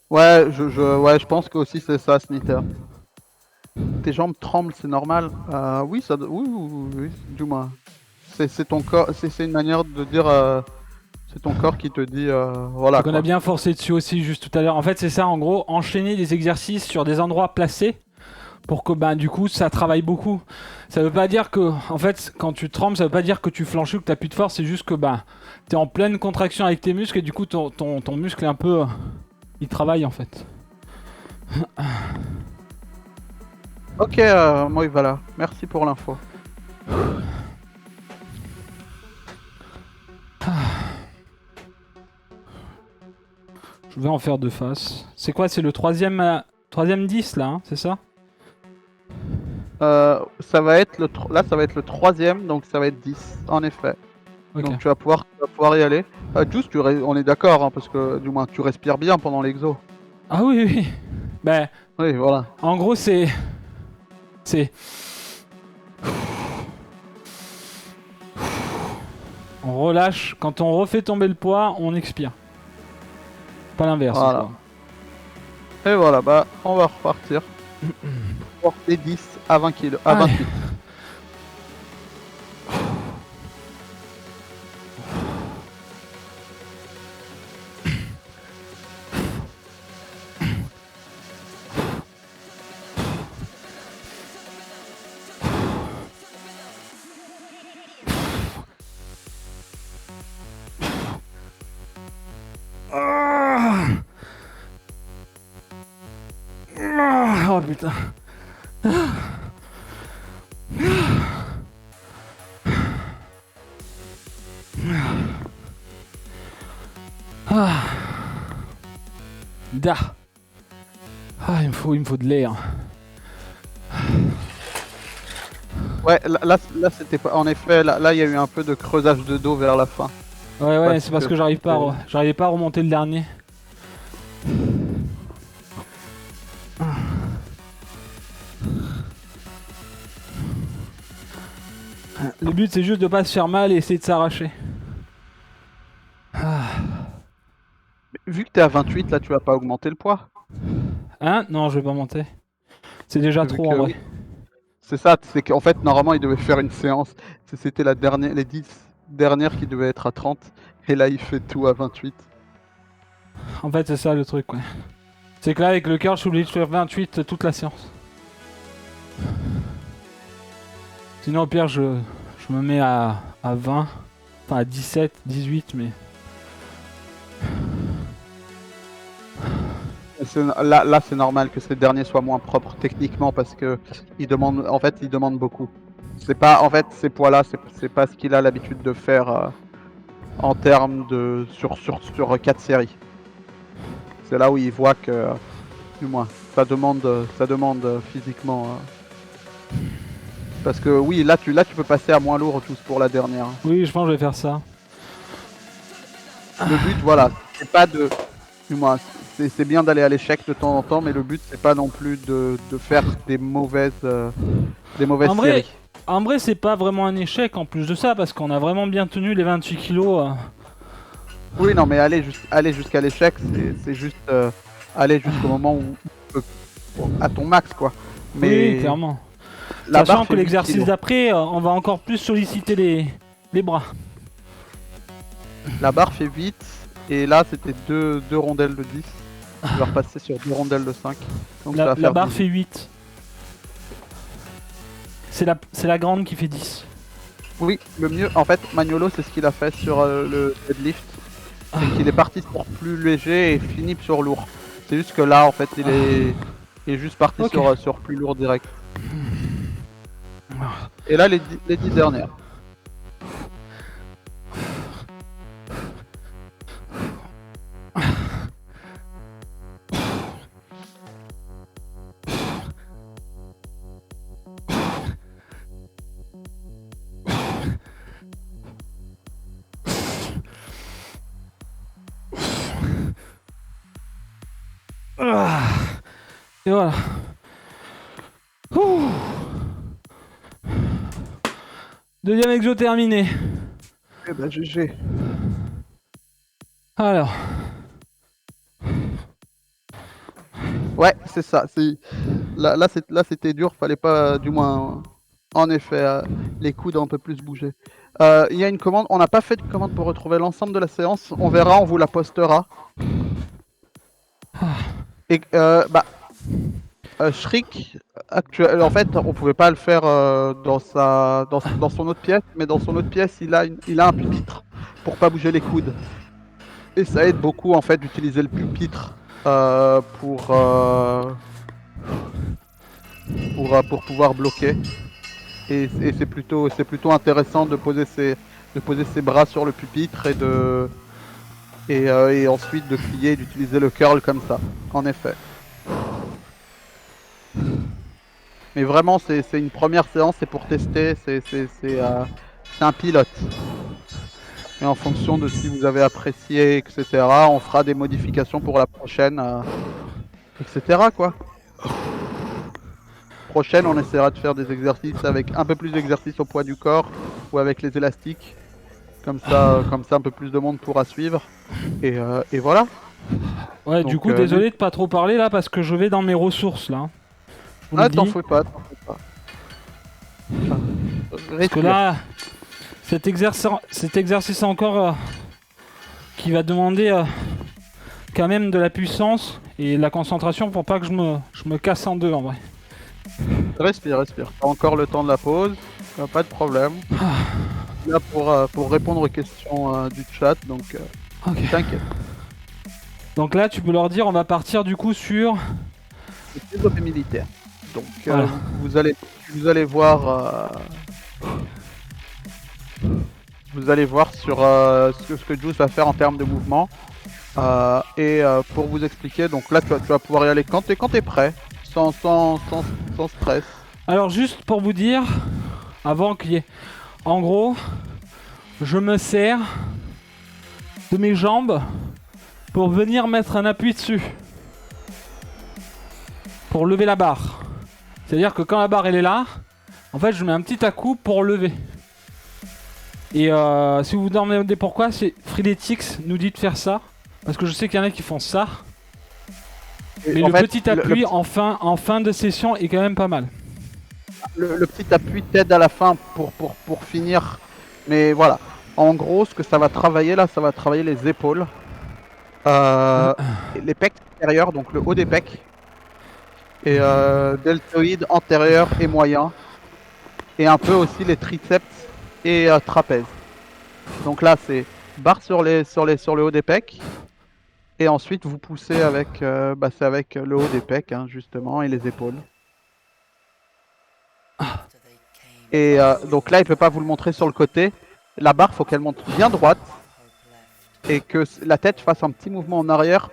Ouais, je pense que aussi c'est ça, Snitter. Tes jambes tremblent, c'est normal. Oui, oui, du moins. C'est ton corps, c'est une manière de dire. C'est ton corps qui te dit, voilà. Donc on a bien forcé dessus aussi juste tout à l'heure. En fait, c'est ça, en gros, enchaîner des exercices sur des endroits placés pour que, du coup, ça travaille beaucoup. Ça veut pas dire que, en fait, quand tu trembles, ça veut pas dire que tu flanches ou que t'as plus de force. C'est juste que, t'es en pleine contraction avec tes muscles et du coup, ton muscle est un peu, il travaille en fait. Ok, moi voilà. Merci pour l'info. Je vais en faire deux faces. C'est quoi? C'est le troisième Troisième 10 là, hein, c'est ça? Ça va être là, ça va être le troisième, donc ça va être 10, en effet. Ok. Donc tu vas pouvoir y aller. Juice, on est d'accord, hein, parce que du moins tu respires bien pendant l'exo. Ah oui, oui. Bah, Oui, voilà. en gros, c'est. On relâche. Quand on refait tomber le poids, on expire. Pas l'inverse. Voilà. quoi. Et voilà, bah on va repartir. Porter 10 à 20 kg, à Allez. 28. Oh putain. Ah. Da. Ah, il me faut de l'air. Ouais, là c'était pas. En effet, là il y a eu un peu de creusage de dos vers la fin. Ouais, Parce c'est parce que- que j'arrivais pas à remonter le dernier. Le but c'est juste de pas se faire mal et essayer de s'arracher. Vu que t'es à 28, là tu vas pas augmenter le poids. Hein? Non, je vais pas monter. C'est déjà Vu trop que- en vrai. C'est ça, c'est qu'en fait normalement il devait faire une séance. C'était les 10 dernières qui devaient être à 30. Et là il fait tout à 28. En fait, c'est ça le truc, ouais. C'est que là, avec le cœur, je suis obligé de faire 28 toute la séance. Sinon, au pire, je me mets à 20. Enfin, à 17, 18, mais... Là c'est normal que ces derniers soient moins propres techniquement parce que il demande beaucoup. C'est pas en fait ces poids là, c'est pas ce qu'il a l'habitude de faire en termes de sur 4 séries. C'est là où il voit que du moins ça demande physiquement parce que oui là tu peux passer à moins lourd tous pour la dernière. Oui, je pense que je vais faire ça. Le but voilà, c'est pas de du moins c'est bien d'aller à l'échec de temps en temps, mais le but c'est pas non plus de faire des mauvaises En vrai, séries. En vrai, c'est pas vraiment un échec en plus de ça, parce qu'on a vraiment bien tenu les 28 kilos. Oui, non, mais aller jusqu'à l'échec, c'est juste aller jusqu'au moment où à ton max, quoi. Mais Oui, clairement. la Sachant barre que fait 8 l'exercice kilos. d'après, on va encore plus solliciter les bras. La barre fait 8, et là c'était deux rondelles de 10. Tu vas repasser sur 2 rondelles de 5. Donc ça va La faire barre 10. fait 8. C'est la grande qui fait 10. Oui, le mieux, en fait, Magnolo, c'est ce qu'il a fait sur le deadlift. C'est qu'il est parti sur plus léger et fini sur lourd. C'est juste que là, en fait, il est juste parti Ok. sur plus lourd direct. Et là, les 10 dernières. Et voilà. Ouh. Deuxième exo terminé. Eh ben, GG. Alors. Ouais, c'est ça. Là, c'était dur. Fallait pas, du moins, en effet, les coudes ont un peu plus bougé. Il y a une commande. On n'a pas fait de commande pour retrouver l'ensemble de la séance. On verra, on vous la postera. Et Shriek, en fait, on pouvait pas le faire dans son autre pièce, mais dans son autre pièce, il a un pupitre pour pas bouger les coudes. Et ça aide beaucoup en fait d'utiliser le pupitre pour pouvoir bloquer. Et c'est plutôt intéressant de poser ses bras sur le pupitre et ensuite de plier et d'utiliser le curl comme ça. En effet. Mais vraiment, c'est une première séance, c'est pour tester, c'est un pilote. Et en fonction de si vous avez apprécié, etc., on fera des modifications pour la prochaine, etc. quoi. Prochaine, on essaiera de faire des exercices avec un peu plus d'exercices au poids du corps ou avec les élastiques. Comme ça, un peu plus de monde pourra suivre. Et voilà. Ouais, Donc, du coup, désolé de pas trop parler là parce que je vais dans mes ressources là. Je vous le Ah, t'en dis. fais pas, t'en fais pas. Parce que là, cet exercice encore qui va demander quand même de la puissance et de la concentration pour pas que je me casse en deux en vrai. Respire. T'as encore le temps de la pause, pas de problème. Là pour répondre aux questions du chat, donc Ok. t'inquiète. Donc là, tu peux leur dire, on va partir du coup sur. Les développés militaires. Donc Voilà. vous allez voir. Vous allez voir sur ce que Juice va faire en termes de mouvement. Pour vous expliquer, donc là tu vas pouvoir y aller quand t'es prêt, sans stress. Alors juste pour vous dire, avant qu'il y ait... En gros, je me sers de mes jambes pour venir mettre un appui dessus. Pour lever la barre. C'est-à-dire que quand la barre elle est là, en fait je mets un petit à-coup pour lever. Et si vous vous demandez pourquoi, c'est Freeletics nous dit de faire ça. Parce que je sais qu'il y en a qui font ça. Et Mais en le fait, petit appui en fin de session est quand même pas mal. Le petit appui t'aide à la fin pour finir. Mais voilà. En gros, ce que ça va travailler là, ça va travailler les épaules. Les pecs supérieurs, donc le haut des pecs. Et deltoïdes antérieur et moyen. Et un peu aussi les triceps et trapèze. Donc là, c'est barre sur le haut des pecs. Et ensuite, vous poussez avec, c'est avec le haut des pecs, hein, justement, et les épaules. Et donc là, il peut pas vous le montrer sur le côté. La barre, faut qu'elle monte bien droite et que la tête fasse un petit mouvement en arrière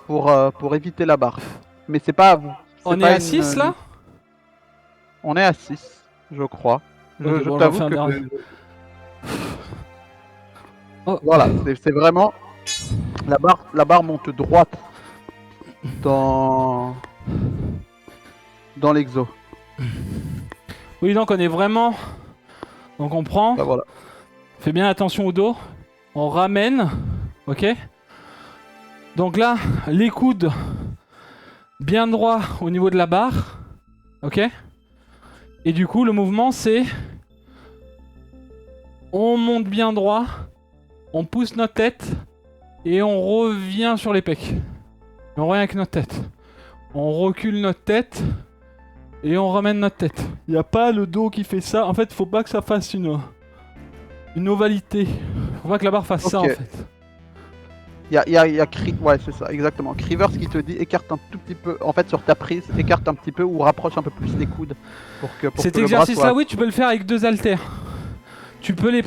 pour éviter la barre. Mais c'est pas à vous. On est à 6 là? On est à 6, je crois. Ok, Je bon, t'avoue j'en fais un que... dernier. Oh. Voilà, c'est vraiment... La barre monte droite dans l'exo. Oui, donc on est vraiment... Donc on prend, Bah, voilà. fait bien attention au dos, on ramène, ok. Donc là, les coudes bien droits au niveau de la barre, ok. Et du coup, le mouvement c'est... On monte bien droit, on pousse notre tête et on revient sur les pecs. Et on revient avec notre tête. On recule notre tête et on ramène notre tête. Il n'y a pas le dos qui fait ça. En fait, faut pas que ça fasse une ovalité. Faut pas que la barre fasse ça en fait. Il y a ouais, c'est ça, exactement. Crivers qui te dit écarte un tout petit peu, en fait sur ta prise, écarte un petit peu ou rapproche un peu plus les coudes pour que Cet le bras exercice là, soit... oui, tu peux le faire avec 2 haltères. Tu peux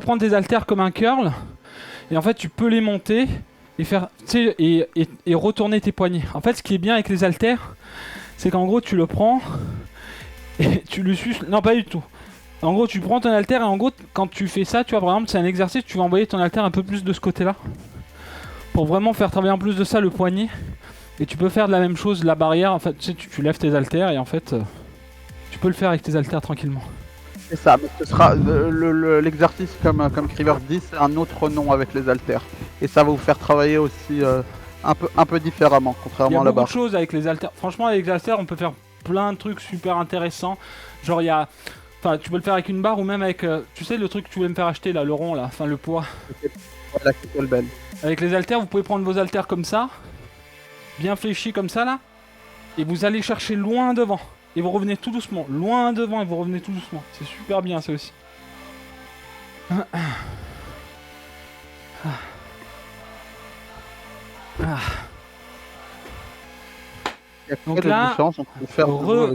prendre des haltères comme un curl et en fait tu peux les monter et faire, tu sais, et retourner tes poignets. En fait, ce qui est bien avec les haltères, c'est qu'en gros tu le prends et tu le suces. Non, pas du tout. En gros, tu prends ton haltère et en gros, quand tu fais ça, tu vois, par exemple, c'est un exercice, tu vas envoyer ton haltère un peu plus de ce côté-là pour vraiment faire travailler en plus de ça le poignet. Et tu peux faire de la même chose, la barrière. En fait, tu sais, tu lèves tes haltères et en fait, tu peux le faire avec tes haltères tranquillement. C'est ça, mais ce sera l'exercice comme Crivers dit, c'est un autre nom avec les haltères. Et ça va vous faire travailler aussi un peu différemment, Il y contrairement a à la beaucoup barre. de choses avec les haltères. Franchement, avec les haltères, on peut faire plein de trucs super intéressants. Genre, il y a... Enfin, tu peux le faire avec une barre ou même avec... tu sais, le truc que tu voulais me faire acheter, là, le rond, là. Enfin, le poids. La kettlebell. Avec les haltères, vous pouvez prendre vos haltères comme ça. Bien fléchis comme ça, là. Et vous allez chercher loin devant. Et vous revenez tout doucement. Loin devant et vous revenez tout doucement. C'est super bien, ça aussi. Donc Donc là, différence, on peut faire re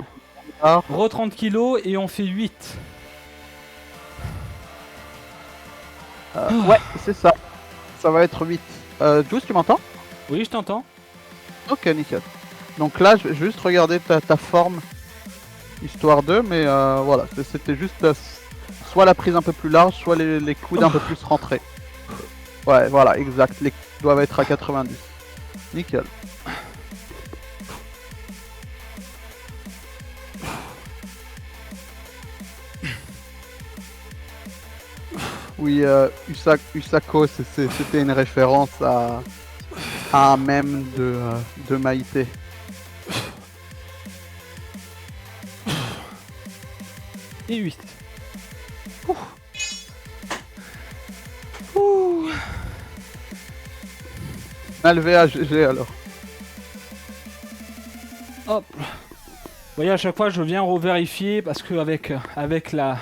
30 kg et on fait 8. Ouais, c'est ça. Ça va être 8. Juice, tu m'entends? Oui, je t'entends. Ok, nickel. Donc là, je vais juste regarder ta forme histoire de, mais voilà, c'était juste soit la prise un peu plus large, soit les coudes un peu plus rentrés. Ouais, voilà, exact, les doivent être à 90. Nickel. Oui, Usako, c'était une référence à un mème de Maïté. Et 8. Ouh. Mal à GG alors. Hop. Vous voyez, à chaque fois, je viens revérifier parce que avec la...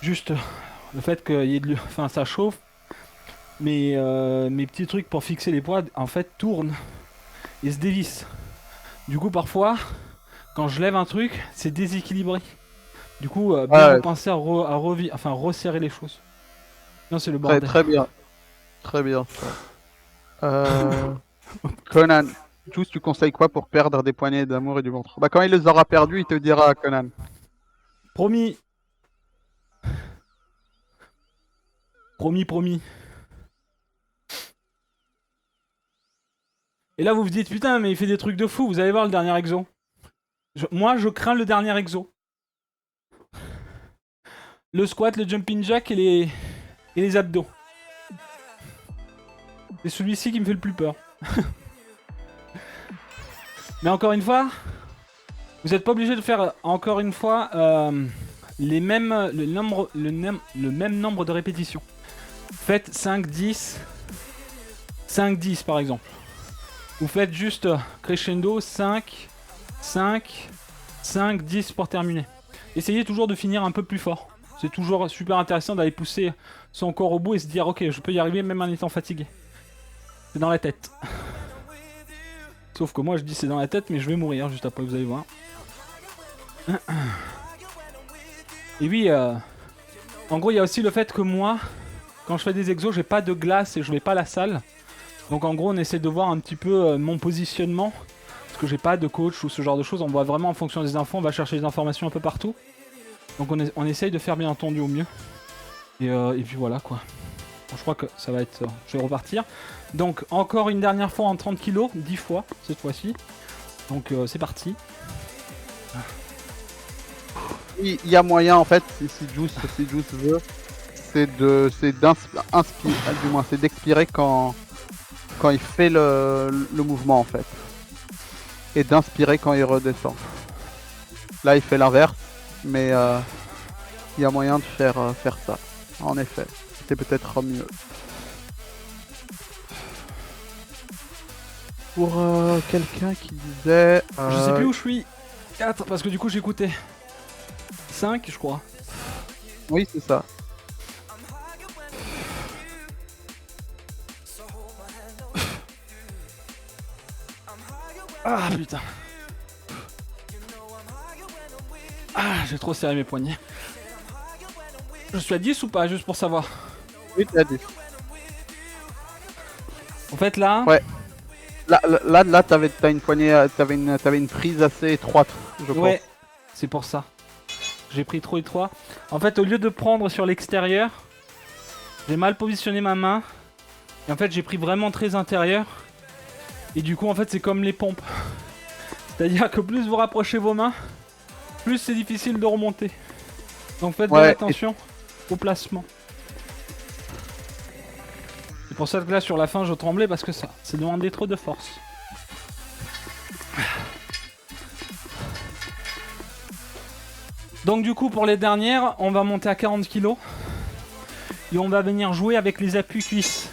Juste le fait qu'il y ait de l'eau, enfin ça chauffe, mais mes petits trucs pour fixer les poids, en fait, tournent et se dévissent. Du coup, parfois, quand je lève un truc, c'est déséquilibré. Du coup, bien penser à resserrer les choses. Non, c'est le bordel. Très bien. Très bien. Conan, Juice, tu conseilles quoi pour perdre des poignées d'amour et du ventre? Bah quand il les aura perdus, il te dira, Conan. Promis. Promis. Et là, vous vous dites, putain, mais il fait des trucs de fou. Vous allez voir le dernier exo. Moi, je crains le dernier exo. Le squat, le jumping jack et les abdos. C'est celui-ci qui me fait le plus peur. Mais encore une fois, vous n'êtes pas obligé de faire encore une fois le même nombre de répétitions. Faites 5, 10, 5, 10 par exemple. Vous faites juste crescendo 5, 5, 5, 10 pour terminer. Essayez toujours de finir un peu plus fort. C'est toujours super intéressant d'aller pousser son corps au bout et se dire ok, je peux y arriver même en étant fatigué. C'est dans la tête. Sauf que moi je dis c'est dans la tête mais je vais mourir juste après, vous allez voir. Et oui, en gros il y a aussi le fait que moi, quand je fais des exos, j'ai pas de glace et je vais pas à la salle. Donc en gros on essaie de voir un petit peu mon positionnement. Parce que j'ai pas de coach ou ce genre de choses, on voit vraiment en fonction des infos, on va chercher des informations un peu partout. Donc on essaye de faire bien entendu au mieux. Et puis voilà quoi. Bon, je crois que ça va être... je vais repartir. Donc encore une dernière fois en 30 kg, 10 fois cette fois-ci. Donc c'est parti. Il y a moyen en fait, si Juice veut, c'est d'expirer quand il fait le mouvement en fait. Et d'inspirer quand il redescend. Là il fait l'inverse, mais il y a moyen de faire ça. En effet, c'est peut-être mieux. Pour quelqu'un qui disait... Je sais plus où je suis. 4, parce que du coup j'ai écouté. 5 je crois. Oui c'est ça. Ah putain. Ah, j'ai trop serré mes poignets. Je suis à 10 ou pas, juste pour savoir? Oui, tu as dit. En fait là... Ouais. Là t'as une poignée, t'avais une prise assez étroite, je pense. Ouais, c'est pour ça. J'ai pris trop étroit. En fait, au lieu de prendre sur l'extérieur, j'ai mal positionné ma main. Et en fait, j'ai pris vraiment très intérieur. Et du coup, en fait, c'est comme les pompes. C'est-à-dire que plus vous rapprochez vos mains, plus c'est difficile de remonter. Donc faites bien attention au placement. C'est pour ça que là, sur la fin, je tremblais parce que ça demandait trop de force. Donc du coup, pour les dernières, on va monter à 40 kg. Et on va venir jouer avec les appuis cuisses.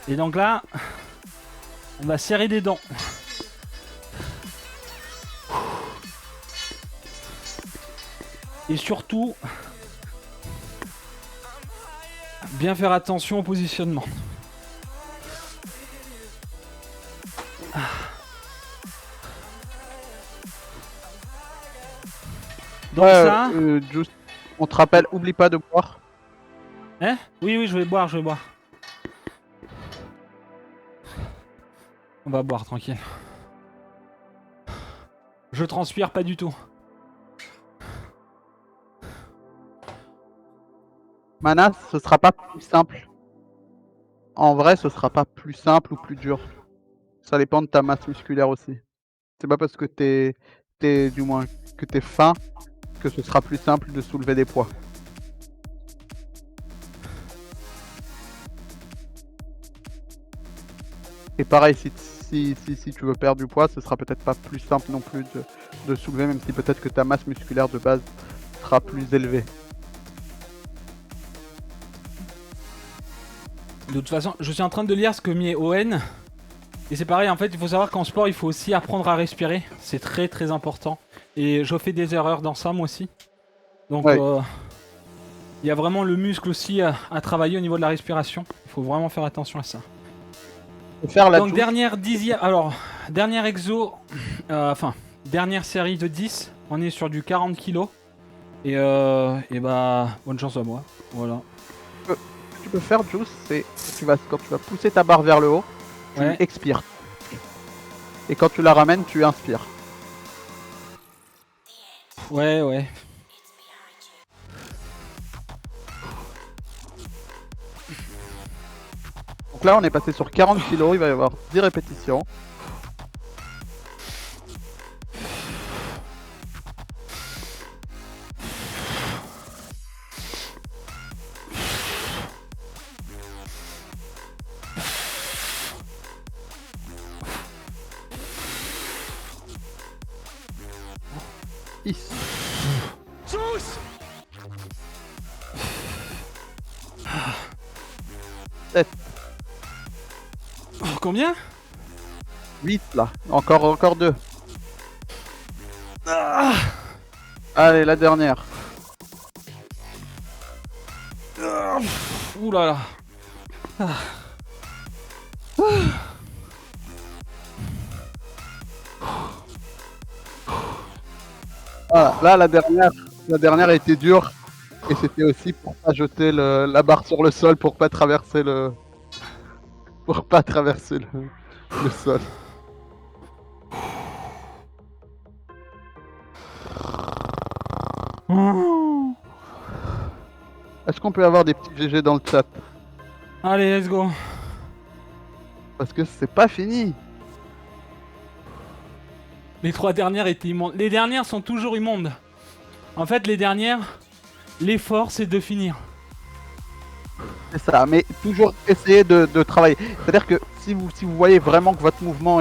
Et donc là, on va serrer des dents. Et surtout, bien faire attention au positionnement. Donc ça... Juste, on te rappelle, oublie pas de boire. Hein? Oui, oui, je vais boire, On va boire, tranquille. Je transpire pas du tout. Mana, ce sera pas plus simple. En vrai, ce sera pas plus simple ou plus dur. Ça dépend de ta masse musculaire aussi. C'est pas parce que du moins, que t'es fin que ce sera plus simple de soulever des poids. Et pareil, si tu veux perdre du poids, ce sera peut-être pas plus simple non plus de soulever, même si peut-être que ta masse musculaire de base sera plus élevée. De toute façon, je suis en train de lire ce que met Owen. Et c'est pareil, en fait, il faut savoir qu'en sport, il faut aussi apprendre à respirer. C'est très très important. Et je fais des erreurs dans ça, moi aussi. Donc, Ouais. il y a vraiment le muscle aussi à travailler au niveau de la respiration. Il faut vraiment faire attention à ça. Faire la Donc, juice, dernière dixième. Alors, dernière exo. Enfin, dernière série de 10. On est sur du 40 kg. Et bah, bonne chance à moi. Voilà. ce que tu peux faire, Juice, c'est quand tu vas pousser ta barre vers le haut, tu Ouais. expires. Et quand tu la ramènes, tu inspires. Ouais, ouais. Donc là, on est passé sur 40 kg, il va y avoir 10 répétitions. Is. Combien? 8 là. Encore 2. Allez, la dernière. Ouh là là. Voilà, là, la dernière était dure. Et c'était aussi pour pas jeter la barre sur le sol, pour pas traverser le sol. Est-ce qu'on peut avoir des petits GG dans le chat? Allez, let's go. Parce que c'est pas fini. Les 3 dernières étaient immondes. Les dernières sont toujours immondes. En fait, les dernières, l'effort c'est de finir. C'est ça, mais toujours essayer de travailler. C'est-à-dire que si vous voyez vraiment que votre mouvement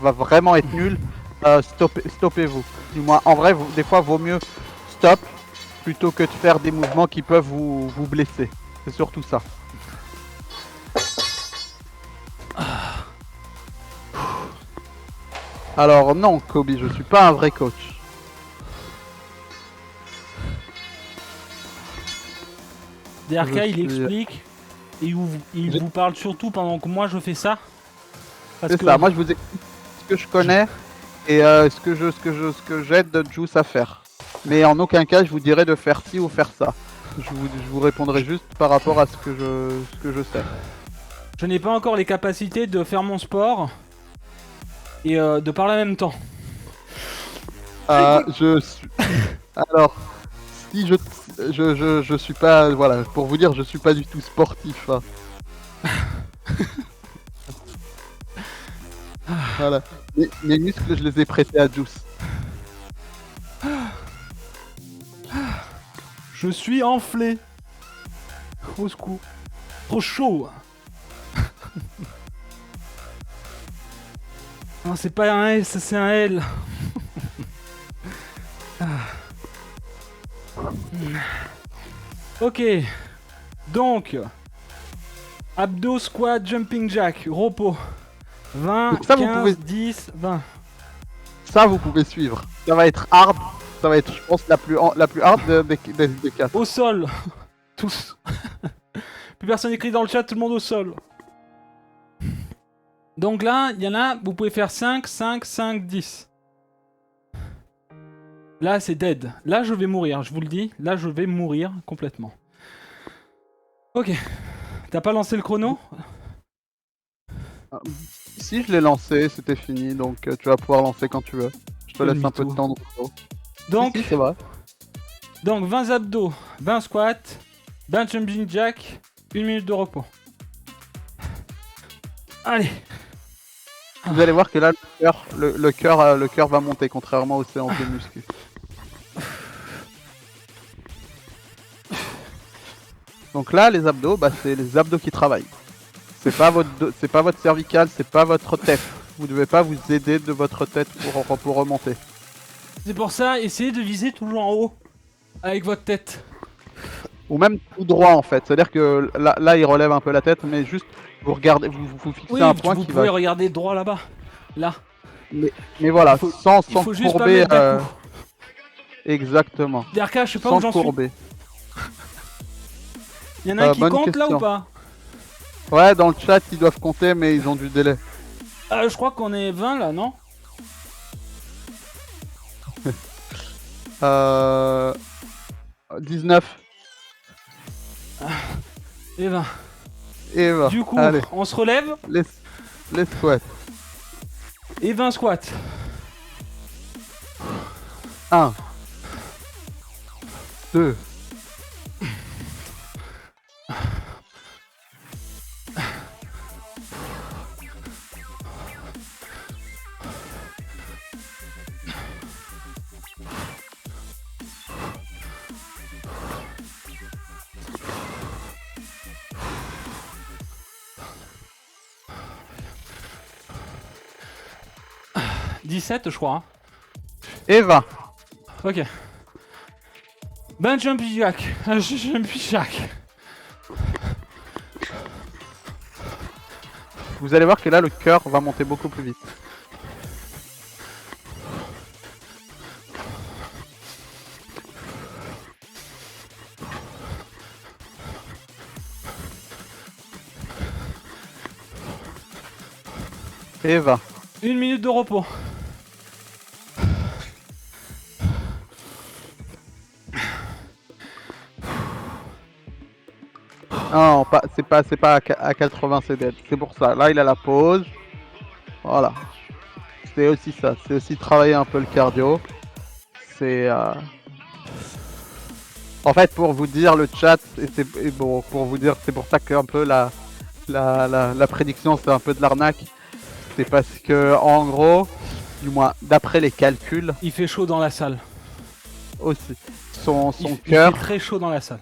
va vraiment être nul, stoppez-vous. Du moins, en vrai, des fois, vaut mieux stop plutôt que de faire des mouvements qui peuvent vous blesser. C'est surtout ça. Alors non, Kobe, je suis pas un vrai coach. DRK, Je il suis- explique et il vous parle surtout pendant que moi je fais ça. Parce C'est que ça, moi je vous explique ce que je connais et ce que j'aide Juice à faire. Mais en aucun cas je vous dirai de faire ci ou faire ça. Je vous répondrai juste par rapport à ce que je sais. je n'ai pas encore les capacités de faire mon sport et de parler en même temps. Je suis... Alors, si je suis pas... Voilà, pour vous dire, je suis pas du tout sportif. Hein. Voilà. Mes muscles, je les ai prêtés à Juice. Je suis enflé. Au secours. Trop chaud. Non, c'est pas un S, c'est un L. Ok. Donc, abdos, squat, jumping jack, repos. 20, Donc ça, vous 15, pouvez- 10, 20. Ça, vous pouvez suivre. Ça va être hard. Ça va être, je pense, la plus hard des 4. Au sol. Tous. Plus personne écrit dans le chat, tout le monde au sol. Donc là, il y en a, vous pouvez faire 5, 5, 5, 10. Là, c'est dead. Là, je vais mourir, je vous le dis. Là, je vais mourir complètement. Ok. T'as pas lancé le chrono? Si je l'ai lancé, c'était fini, donc tu vas pouvoir lancer quand tu veux. Je te Quel laisse un peu de mytho. temps. Donc, Si, c'est vrai. donc 20 abdos, 20 squats, 20 jumping jack, 1 minute de repos. Allez. Vous allez voir que là, le cœur va monter, contrairement aux séances de muscu. Donc là, les abdos, bah, c'est les abdos qui travaillent. C'est pas votre cervical, c'est pas votre tête. Vous devez pas vous aider de votre tête pour remonter. C'est pour ça, essayez de viser toujours en haut. Avec votre tête. Ou même tout droit en fait. C'est-à-dire que là, il relève un peu la tête, mais juste vous regardez, vous fixez Oui, un point vous qui pouvez va. regarder droit là-bas. Là. Mais voilà, Il faut- sans Il faut juste pas courber. mettre d'un coup. Exactement. Derka, je sais pas où Sans j'en suis. courber. Il y en a un qui Bonne compte là question. ou pas? Ouais, dans le chat, ils doivent compter, mais ils ont du délai. Je crois qu'on est 20 là, non? Euh... 19. Et 20. Et va. Du coup, Allez, on se relève. les squats. Et 20 squats. 1. 2. 17, je crois. Hein. Et 20. Ok. Ben jumping jack. Jumping jack. Vous allez voir que là, le cœur va monter beaucoup plus vite. Et 20. 1 minute de repos. Non, c'est pas à 80 c'est dead. C'est pour ça. Là, il a la pause. Voilà. C'est aussi ça. C'est aussi travailler un peu le cardio. C'est... En fait, pour vous dire, le chat, et bon, pour vous dire, c'est pour ça que un peu la prédiction, c'est un peu de l'arnaque. C'est parce que, en gros, du moins, d'après les calculs Il fait chaud dans la salle. aussi, son Il cœur, fait très chaud dans la salle.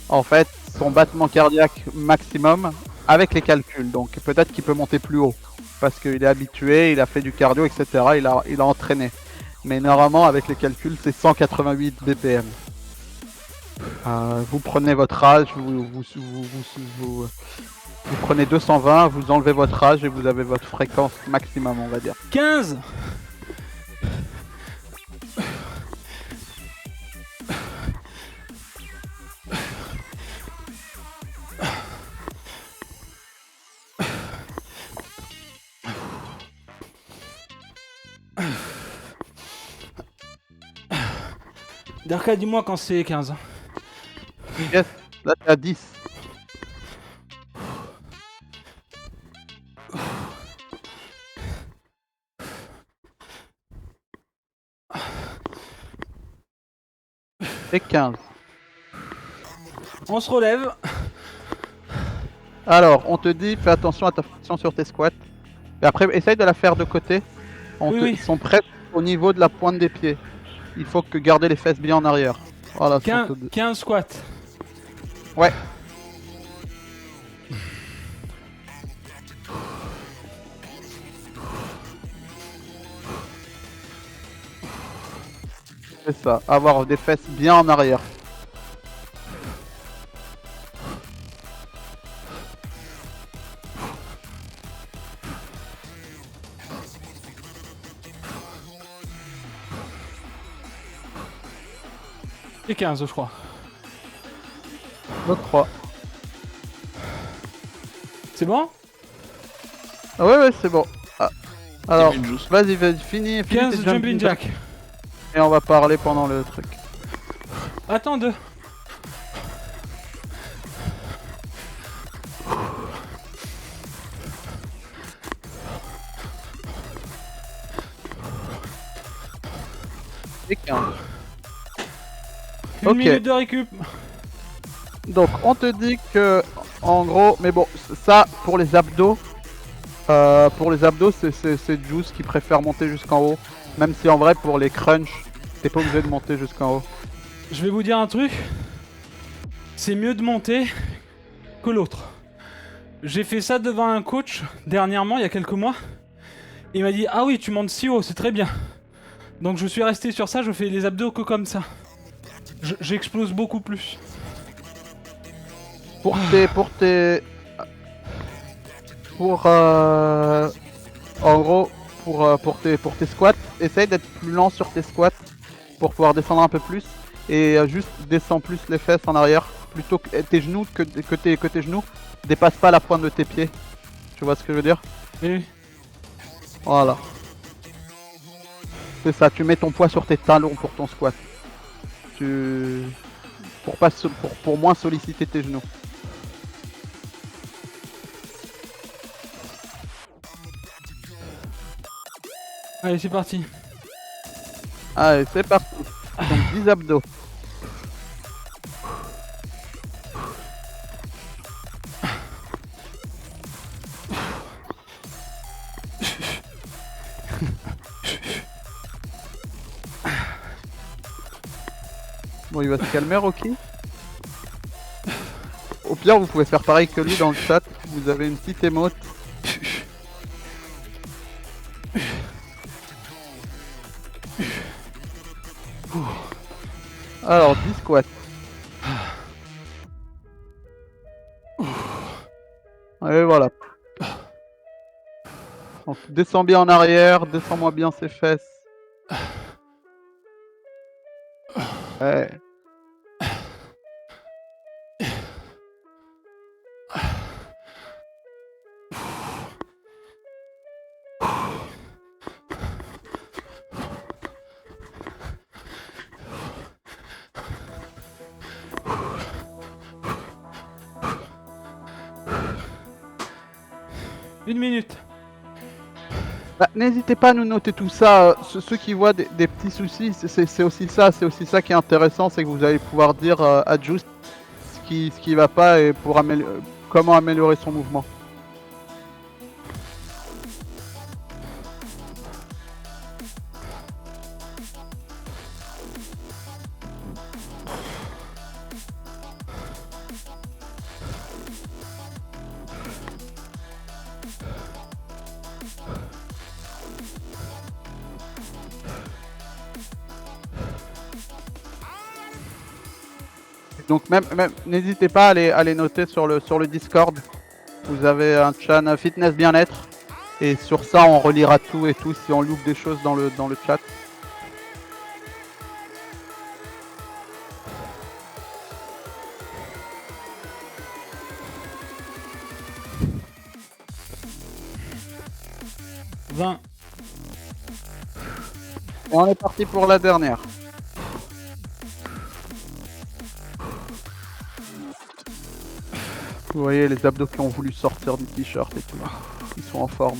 en fait, son battement cardiaque maximum avec les calculs. Donc peut-être qu'il peut monter plus haut parce qu'il est habitué, il a fait du cardio, etc. Il a entraîné. Mais normalement, avec les calculs, c'est 188 BPM. Vous prenez votre âge, vous prenez 220, vous enlevez votre âge et vous avez votre fréquence maximum, on va dire. 15. Darka, dis-moi quand c'est 15. Yes, là t'es à 10. Et 15. On se relève. Alors, on te dit, fais attention à ta flexion sur tes squats. Et après, essaye de la faire de côté. Oui. Ils sont prêts au niveau de la pointe des pieds. Il faut que garder les fesses bien en arrière. Voilà, 15 squats. Ouais. C'est ça, avoir des fesses bien en arrière. Et 15, je crois. Je crois. C'est bon? Ah ouais, c'est bon. Alors, Une juice. vas-y, finis 15 tes jumping jack. Et on va parler pendant le truc. Attends deux. Et 15. Une Ok. minute de récup. Donc on te dit que en gros, mais bon, ça pour les abdos, c'est Juice qui préfère monter jusqu'en haut, même si en vrai pour les crunch, t'es pas obligé de monter jusqu'en haut. Je vais vous dire un truc. C'est mieux de monter que l'autre. J'ai fait ça devant un coach dernièrement, il y a quelques mois. Il m'a dit ah oui tu montes si haut, c'est très bien. Donc je suis resté sur ça, je fais les abdos que comme ça. J'explose beaucoup plus. Pour en gros, pour tes squats, essaye d'être plus lent sur tes squats pour pouvoir descendre un peu plus et juste descends plus les fesses en arrière plutôt que tes genoux que tes genoux dépassent pas la pointe de tes pieds. Tu vois ce que je veux dire? Oui. Voilà. C'est ça, tu mets ton poids sur tes talons pour ton squat. Pour moins solliciter tes genoux. Allez c'est parti. Allez, c'est parti. Donc 10 abdos. Bon, il va se calmer, Rocky. Au pire, vous pouvez faire pareil que lui dans le chat. Vous avez une petite émote. Alors, 10 squats. Et voilà. Donc, descends bien en arrière, descends-moi bien ses fesses. Ouais. Une minute. Bah, n'hésitez pas à nous noter tout ça. Ceux qui voient des petits soucis, c'est aussi ça. C'est aussi ça qui est intéressant, c'est que vous allez pouvoir dire à Juice ce qui va pas et pour comment améliorer son mouvement. Donc même n'hésitez pas à les noter sur le Discord. Vous avez un channel fitness bien-être et sur ça on relira tout et tout si on loupe des choses dans le chat. Et on est parti pour la dernière. Vous voyez les abdos qui ont voulu sortir du t-shirt et tout. Ils sont en forme.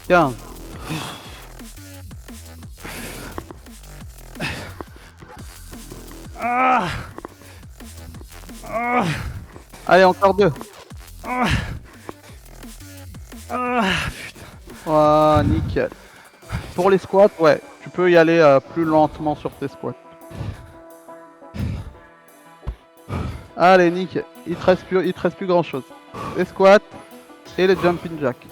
Tiens. Allez, encore deux. Ah, nickel. Pour les squats, ouais, tu peux y aller plus lentement sur tes squats. Allez, nickel. Il te reste plus grand chose. Les squats et les jumping jacks.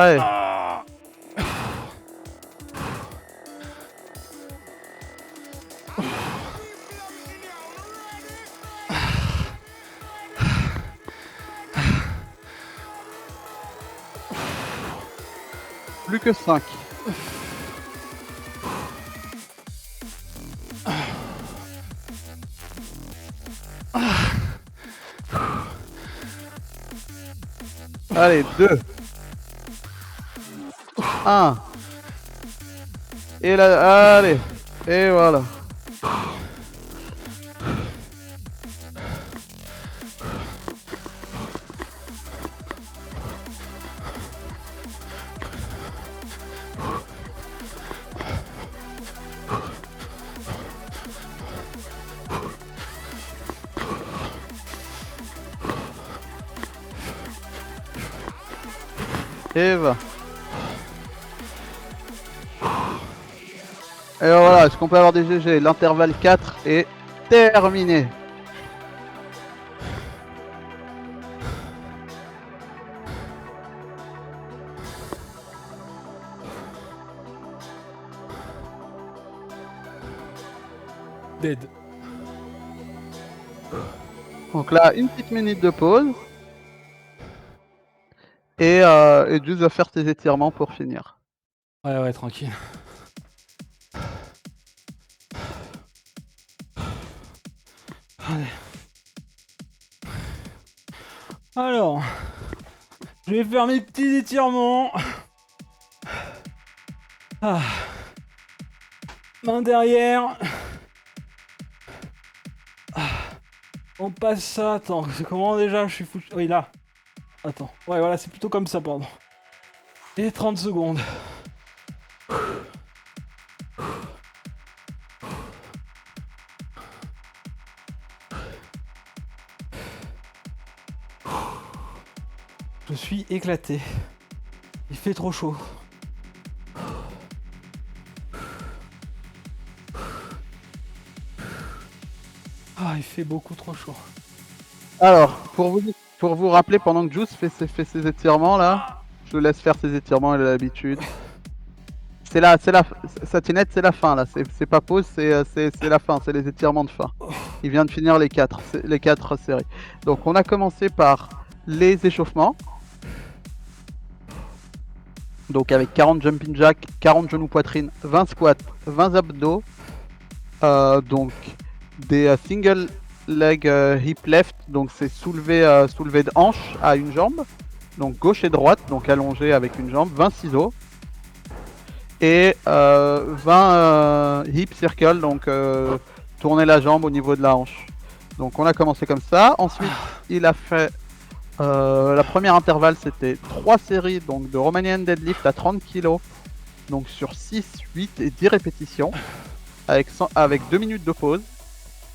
Allez. Ah. Plus que 5. Allez, 2. 1. Et là, allez. Et voilà. Et va. Et voilà, est-ce qu'on peut avoir des GG? L'intervalle 4 est terminé. Dead. Donc là, une petite minute de pause. Et Juice va faire ses étirements pour finir. Ouais, tranquille. Allez. Alors, je vais faire mes petits étirements. Ah. Main derrière. Ah. On passe ça. Attends, c'est comment déjà? Je suis foutu. Oui, là. Attends. Ouais, voilà, c'est plutôt comme ça, pardon. Et 30 secondes. Je suis éclaté. Il fait trop chaud. Ah, il fait beaucoup trop chaud. Alors, pour vous rappeler, pendant que Juice fait ses étirements là, je le laisse faire ses étirements, il a l'habitude. Satinette, c'est la fin là, c'est pas pause, c'est la fin, c'est les étirements de fin. Il vient de finir les 4 séries. Donc on a commencé par les échauffements. Donc avec 40 jumping jack, 40 genoux poitrine, 20 squats, 20 abdos. Donc des single leg hip left, donc c'est soulevé de hanche à une jambe. Donc gauche et droite, donc allongé avec une jambe, 20 ciseaux. Et 20 hip circle, donc tourner la jambe au niveau de la hanche. Donc on a commencé comme ça. Ensuite il a fait la première intervalle, c'était 3 séries donc de Romanian deadlift à 30 kg, donc sur 6, 8 et 10 répétitions avec 2 minutes de pause.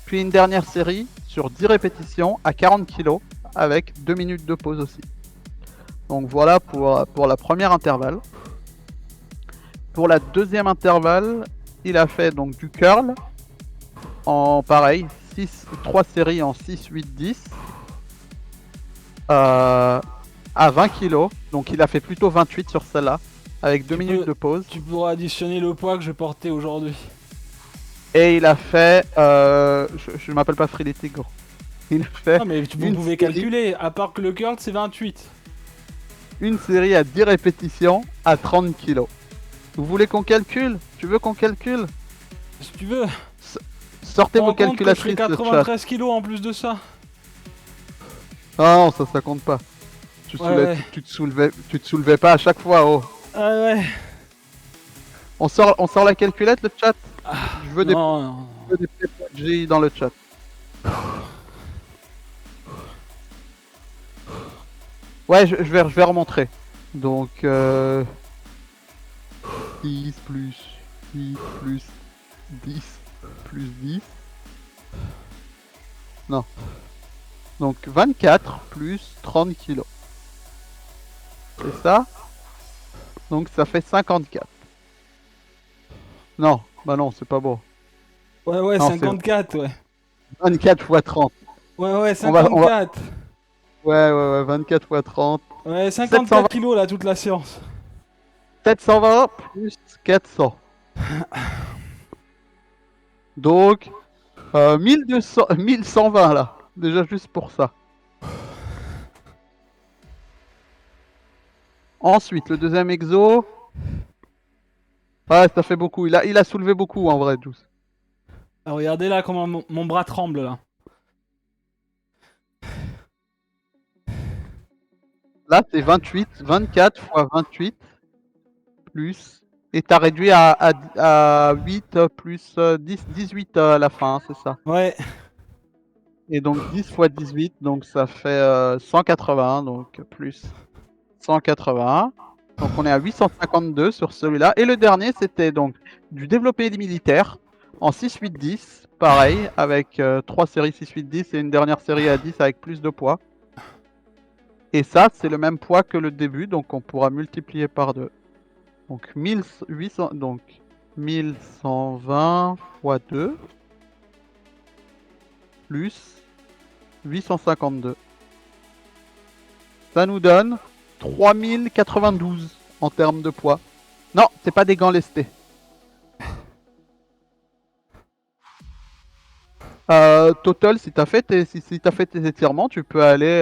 Puis une dernière série sur 10 répétitions à 40 kg avec 2 minutes de pause aussi. Donc voilà pour la première intervalle. Pour la deuxième intervalle, il a fait donc du curl en pareil, 3 séries en 6, 8, 10 à 20 kg. Donc il a fait plutôt 28 sur celle-là avec 2 minutes de pause. Tu pourras additionner le poids que je portais aujourd'hui. Et il a fait, je m'appelle pas Freddy Tigre. Il a fait. Ah mais vous pouvez calculer, à part que le curl c'est 28. Une série à 10 répétitions à 30 kg. Vous voulez qu'on calcule? Tu veux qu'on calcule? Si tu veux. Sortez vos calculatrices. Je fais 93 kilos en plus de ça. Ah non, ça compte pas. Tu te soulevais pas à chaque fois, oh. Ah ouais. On sort la calculette, le chat. Je veux non. des PG dans le chat. Ouais, je vais remontrer. Donc 10 plus 10 plus 10 plus 10. Non. Donc 24 plus 30 kilos. C'est ça. Donc ça fait 54. Non, bah non, c'est pas beau. Ouais, non, 54, ouais. 24 x 30. Ouais, 54. Ouais, 24 x 30. Ouais, 54 kilos là, toute la séance. 720 plus 400. Donc, 1200, 1120 là. Déjà juste pour ça. Ensuite, le deuxième exo. Ouais, ça fait beaucoup. Il a soulevé beaucoup en vrai, Juice. Ah, regardez là comment mon bras tremble là. Là, c'est 28, 24 fois 28 plus. Et t'as réduit à 8 plus 10, 18 à la fin, c'est ça. Ouais. Et donc 10 fois 18, donc ça fait 181, donc plus 181. Donc on est à 852 sur celui-là. Et le dernier, c'était donc du développé militaire en 6-8-10. Pareil, avec 3 séries 6-8-10 et une dernière série à 10 avec plus de poids. Et ça, c'est le même poids que le début, donc on pourra multiplier par 2. Donc 1800, donc 1120 fois 2 plus 852. Ça nous donne 3092 en termes de poids. Non, c'est pas des gants lestés. Total, si t'as fait tes étirements, tu peux aller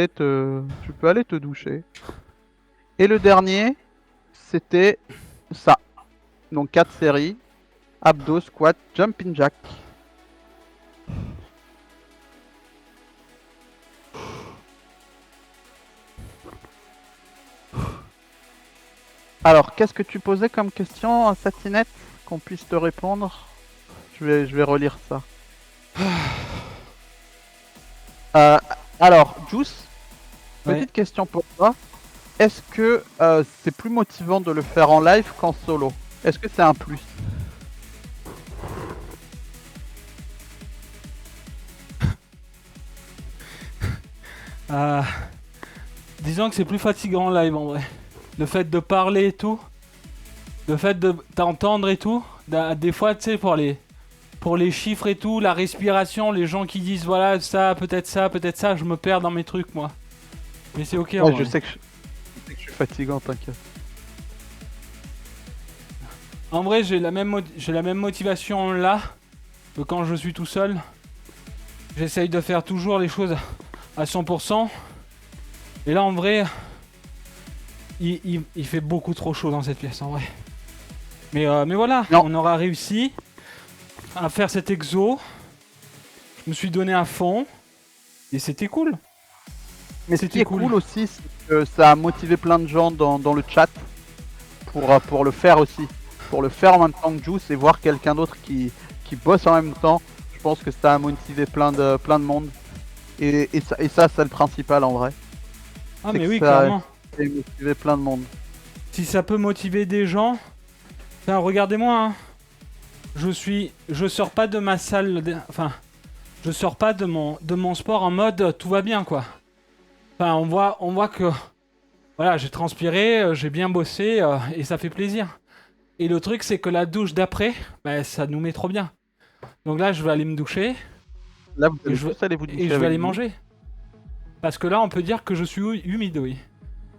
te doucher. Et le dernier, c'était ça. Donc 4 séries. Abdos, squat, jumping jack. Alors, qu'est-ce que tu posais comme question à Satinette qu'on puisse te répondre? Je vais relire ça. Alors, Juice, petite Ouais. question pour toi. Est-ce que c'est plus motivant de le faire en live qu'en solo? Est-ce que c'est un plus? Disons que c'est plus fatigant en live en vrai. Le fait de parler et tout. Le fait de t'entendre et tout. Des fois, tu sais, pour les chiffres et tout, la respiration, les gens qui disent voilà, ça, peut-être ça, je me perds dans mes trucs moi. Mais c'est ok en Ouais, vrai. je sais que je suis fatigant, t'inquiète. En vrai, j'ai la même motivation là que quand je suis tout seul. J'essaye de faire toujours les choses à 100%. Et là, en vrai, il fait beaucoup trop chaud dans cette pièce, en vrai. Mais voilà, Non. on aura réussi à faire cet exo. Je me suis donné à fond. Et c'était cool. Mais ce qui C'était est cool. cool aussi, c'est que ça a motivé plein de gens dans le chat pour le faire aussi. Pour le faire en même temps que Juice et voir quelqu'un d'autre qui bosse en même temps. Je pense que ça a motivé plein de monde. Et ça c'est le principal en vrai. Ah, C'est mais que oui, ça clairement. a motivé plein de monde. Si ça peut motiver des gens. Enfin, regardez-moi, hein. Je sors pas de ma salle. Enfin, je sors pas de mon sport en mode tout va bien, quoi. Enfin, on voit que. Voilà, j'ai transpiré, j'ai bien bossé et ça fait plaisir. Et le truc, c'est que la douche d'après, bah, ça nous met trop bien. Donc là, je vais aller me doucher Là vous et allez je vais, tous aller vous doucher et je vais avec aller nous. manger. Parce que là, on peut dire que je suis humide, oui.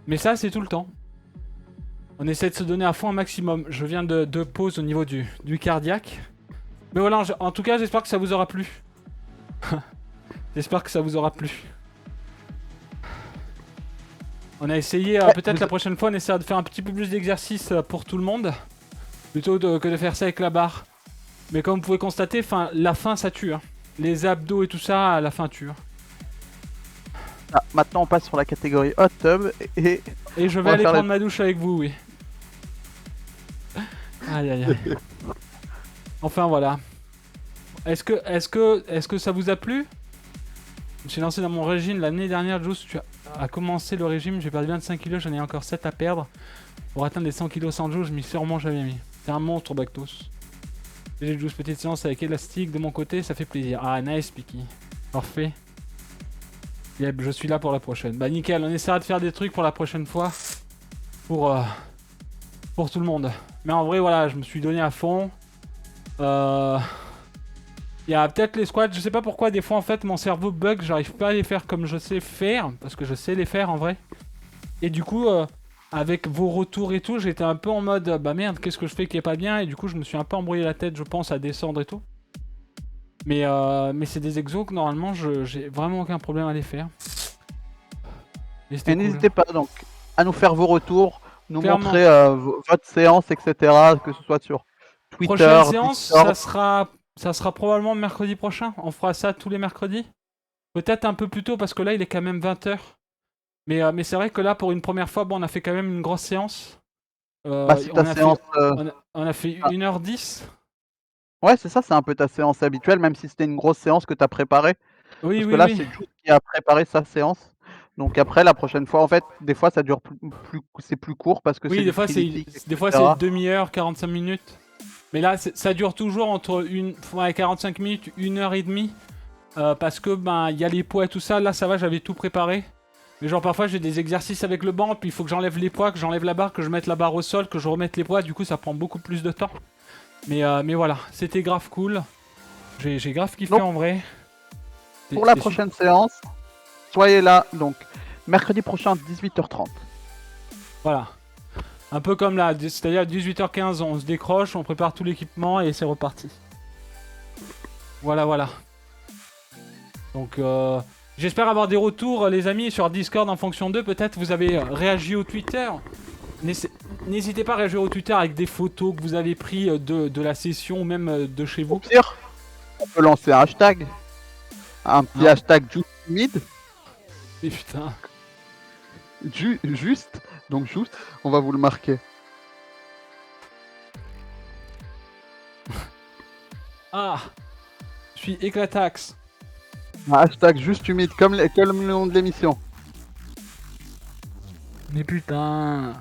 Mais ça, c'est tout le temps. On essaie de se donner à fond un maximum. Je viens de pause au niveau du cardiaque. Mais voilà, en tout cas, j'espère que ça vous aura plu. J'espère que ça vous aura plu. On a essayé, peut-être la prochaine fois, on essaiera de faire un petit peu plus d'exercice pour tout le monde. Plutôt que de faire ça avec la barre. Mais comme vous pouvez constater, la fin ça tue. Hein. Les abdos et tout ça, à la fin tue. Ah, maintenant on passe sur la catégorie hot tub et Et je On vais va aller faire prendre ma douche avec vous, oui. Aïe aïe aïe. Enfin voilà. Est-ce que ça vous a plu? Je me suis lancé dans mon régime l'année dernière, Juice. Tu as commencé le régime, j'ai perdu 25 kilos, j'en ai encore 7 à perdre. Pour atteindre les 100 kilos sans Juice, je m'y sûrement jamais mis. C'est un monstre, Bactos. J'ai Juice, petite séance avec élastique de mon côté, ça fait plaisir. Ah, nice, Piki. Parfait. Yep, je suis là pour la prochaine. Bah, nickel, on essaiera de faire des trucs pour la prochaine fois. Pour tout le monde. Mais en vrai, voilà, je me suis donné à fond. Il y a peut-être les squats, je sais pas pourquoi, des fois en fait mon cerveau bug, j'arrive pas à les faire comme je sais faire, parce que je sais les faire en vrai. Et du coup, avec vos retours et tout, j'étais un peu en mode bah merde, qu'est-ce que je fais qui est pas bien, et du coup je me suis un peu embrouillé la tête, je pense, à descendre et tout. Mais c'est des exos que normalement j'ai vraiment aucun problème à les faire. Et Et n'hésitez pas donc à nous faire vos retours, nous Clairement. montrer votre séance, etc. Que ce soit sur Twitter, Prochaine séance, Discord. ça sera probablement mercredi prochain. On fera ça tous les mercredis. Peut-être un peu plus tôt parce que là il est quand même 20h. Mais c'est vrai que là pour une première fois, bon, on a fait quand même une grosse séance. Bah, si ta séance. On a fait Ah. 1h10. Ouais, c'est ça, c'est un peu ta séance habituelle, même si c'était une grosse séance que tu as préparée. Oui, Parce que oui, là, oui. c'est Jules qui a préparé sa séance. Donc après, la prochaine fois, en fait, des fois, ça dure c'est plus court parce que c'est Oui, du des fois frénétique, des fois c'est etc. demi-heure, 45 minutes. Mais là ça dure toujours entre 45 minutes, 1h30. Parce que ben il y a les poids et tout ça. Là ça va, j'avais tout préparé. Mais genre parfois j'ai des exercices avec le banc, puis il faut que j'enlève les poids, que j'enlève la barre, que je mette la barre au sol, que je remette les poids. Du coup ça prend beaucoup plus de temps. Mais voilà, c'était grave cool. J'ai grave kiffé Donc, en vrai. Pour la prochaine séance, soyez là, donc mercredi prochain, 18h30. Voilà. Un peu comme là, c'est-à-dire à 18h15, on se décroche, on prépare tout l'équipement et c'est reparti. Voilà, voilà. Donc, j'espère avoir des retours, les amis, sur Discord en fonction d'eux. Peut-être vous avez réagi au Twitter. N'hésitez pas à réagir au Twitter avec des photos que vous avez prises de la session ou même de chez vous. Au pire, on peut lancer un hashtag. Un petit hashtag JustMid. Et putain. Juste, on va vous le marquer. Ah, je suis éclatax. Un hashtag juste humide, comme le nom de l'émission. Mais putain.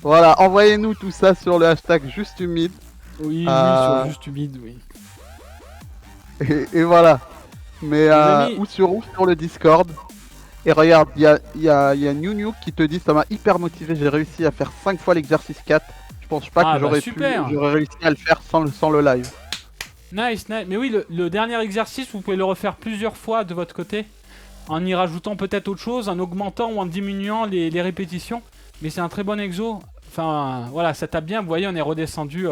Voilà, envoyez-nous tout ça sur le hashtag juste humide. Oui, sur juste humide, oui. Et voilà. Mais amis... ou sur le Discord. Et regarde, il y a New qui te dit ça m'a hyper motivé, j'ai réussi à faire 5 fois l'exercice 4. Je pense pas que j'aurais réussi à le faire sans le live. Nice, nice. Mais oui, le dernier exercice, vous pouvez le refaire plusieurs fois de votre côté. En y rajoutant peut-être autre chose, en augmentant ou en diminuant les répétitions. Mais c'est un très bon exo. Enfin, voilà, ça tape bien. Vous voyez, on est redescendu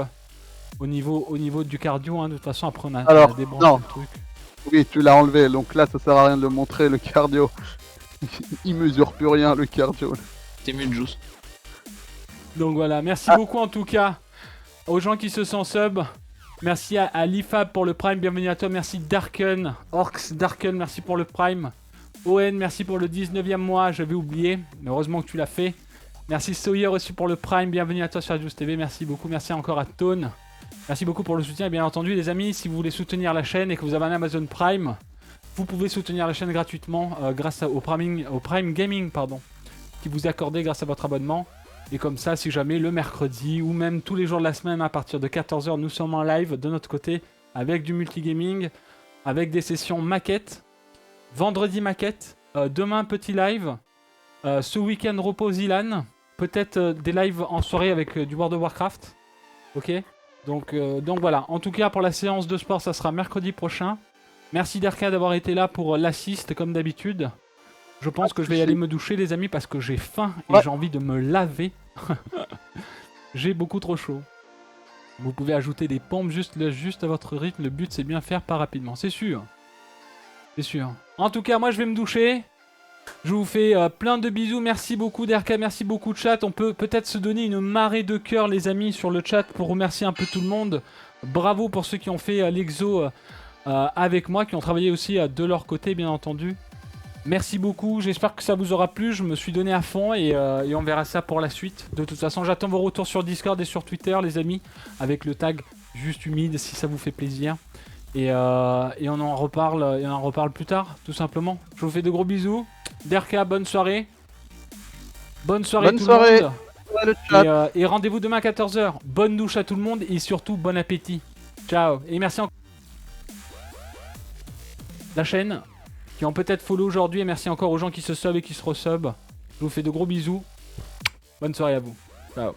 au niveau du cardio. Hein. De toute façon, après, on a débranché le truc. Oui, tu l'as enlevé. Donc là, ça sert à rien de le montrer, le cardio. Il mesure plus rien, le cardio. T'es mieux de Juice. Donc voilà, merci beaucoup en tout cas aux gens qui se sont sub. Merci à Lifab pour le Prime, bienvenue à toi. Merci Darken, Orcs Darken, merci pour le Prime. ON, merci pour le 19e mois, j'avais oublié, mais heureusement que tu l'as fait. Merci Sawyer aussi pour le Prime, bienvenue à toi sur Juice TV, merci beaucoup. Merci encore à Tone. Merci beaucoup pour le soutien et bien entendu les amis, si vous voulez soutenir la chaîne et que vous avez un Amazon Prime, vous pouvez soutenir la chaîne gratuitement grâce au Prime Gaming, qui vous est accordé grâce à votre abonnement. Et comme ça, si jamais le mercredi ou même tous les jours de la semaine à partir de 14h, nous sommes en live de notre côté avec du multigaming, avec des sessions maquettes. Vendredi maquette, demain petit live, ce week-end repos Zilan, peut-être des lives en soirée avec du World of Warcraft. Ok, donc voilà. En tout cas, pour la séance de sport, ça sera mercredi prochain. Merci Derka d'avoir été là pour l'assist comme d'habitude. Je pense que je vais y aller me doucher les amis parce que j'ai faim et j'ai envie de me laver. J'ai beaucoup trop chaud. Vous pouvez ajouter des pompes juste à votre rythme. Le but c'est bien faire pas rapidement, c'est sûr. C'est sûr. En tout cas moi je vais me doucher. Je vous fais plein de bisous. Merci beaucoup Derka, merci beaucoup chat. On peut peut-être se donner une marée de cœur les amis sur le chat pour remercier un peu tout le monde. Bravo pour ceux qui ont fait l'exo avec moi, qui ont travaillé aussi de leur côté bien entendu. Merci beaucoup, j'espère que ça vous aura plu, je me suis donné à fond et on verra ça pour la suite. De toute façon, j'attends vos retours sur Discord et sur Twitter, les amis, avec le tag juste humide si ça vous fait plaisir. Et on en reparle plus tard, tout simplement. Je vous fais de gros bisous. Derka, bonne soirée. Bonne soirée tout le monde. Le chat. Et rendez-vous demain à 14h. Bonne douche à tout le monde et surtout bon appétit. Ciao. Et merci encore la chaîne qui ont peut-être follow aujourd'hui et merci encore aux gens qui se sub et qui se resub. Je vous fais de gros bisous. Bonne soirée à vous. Ciao.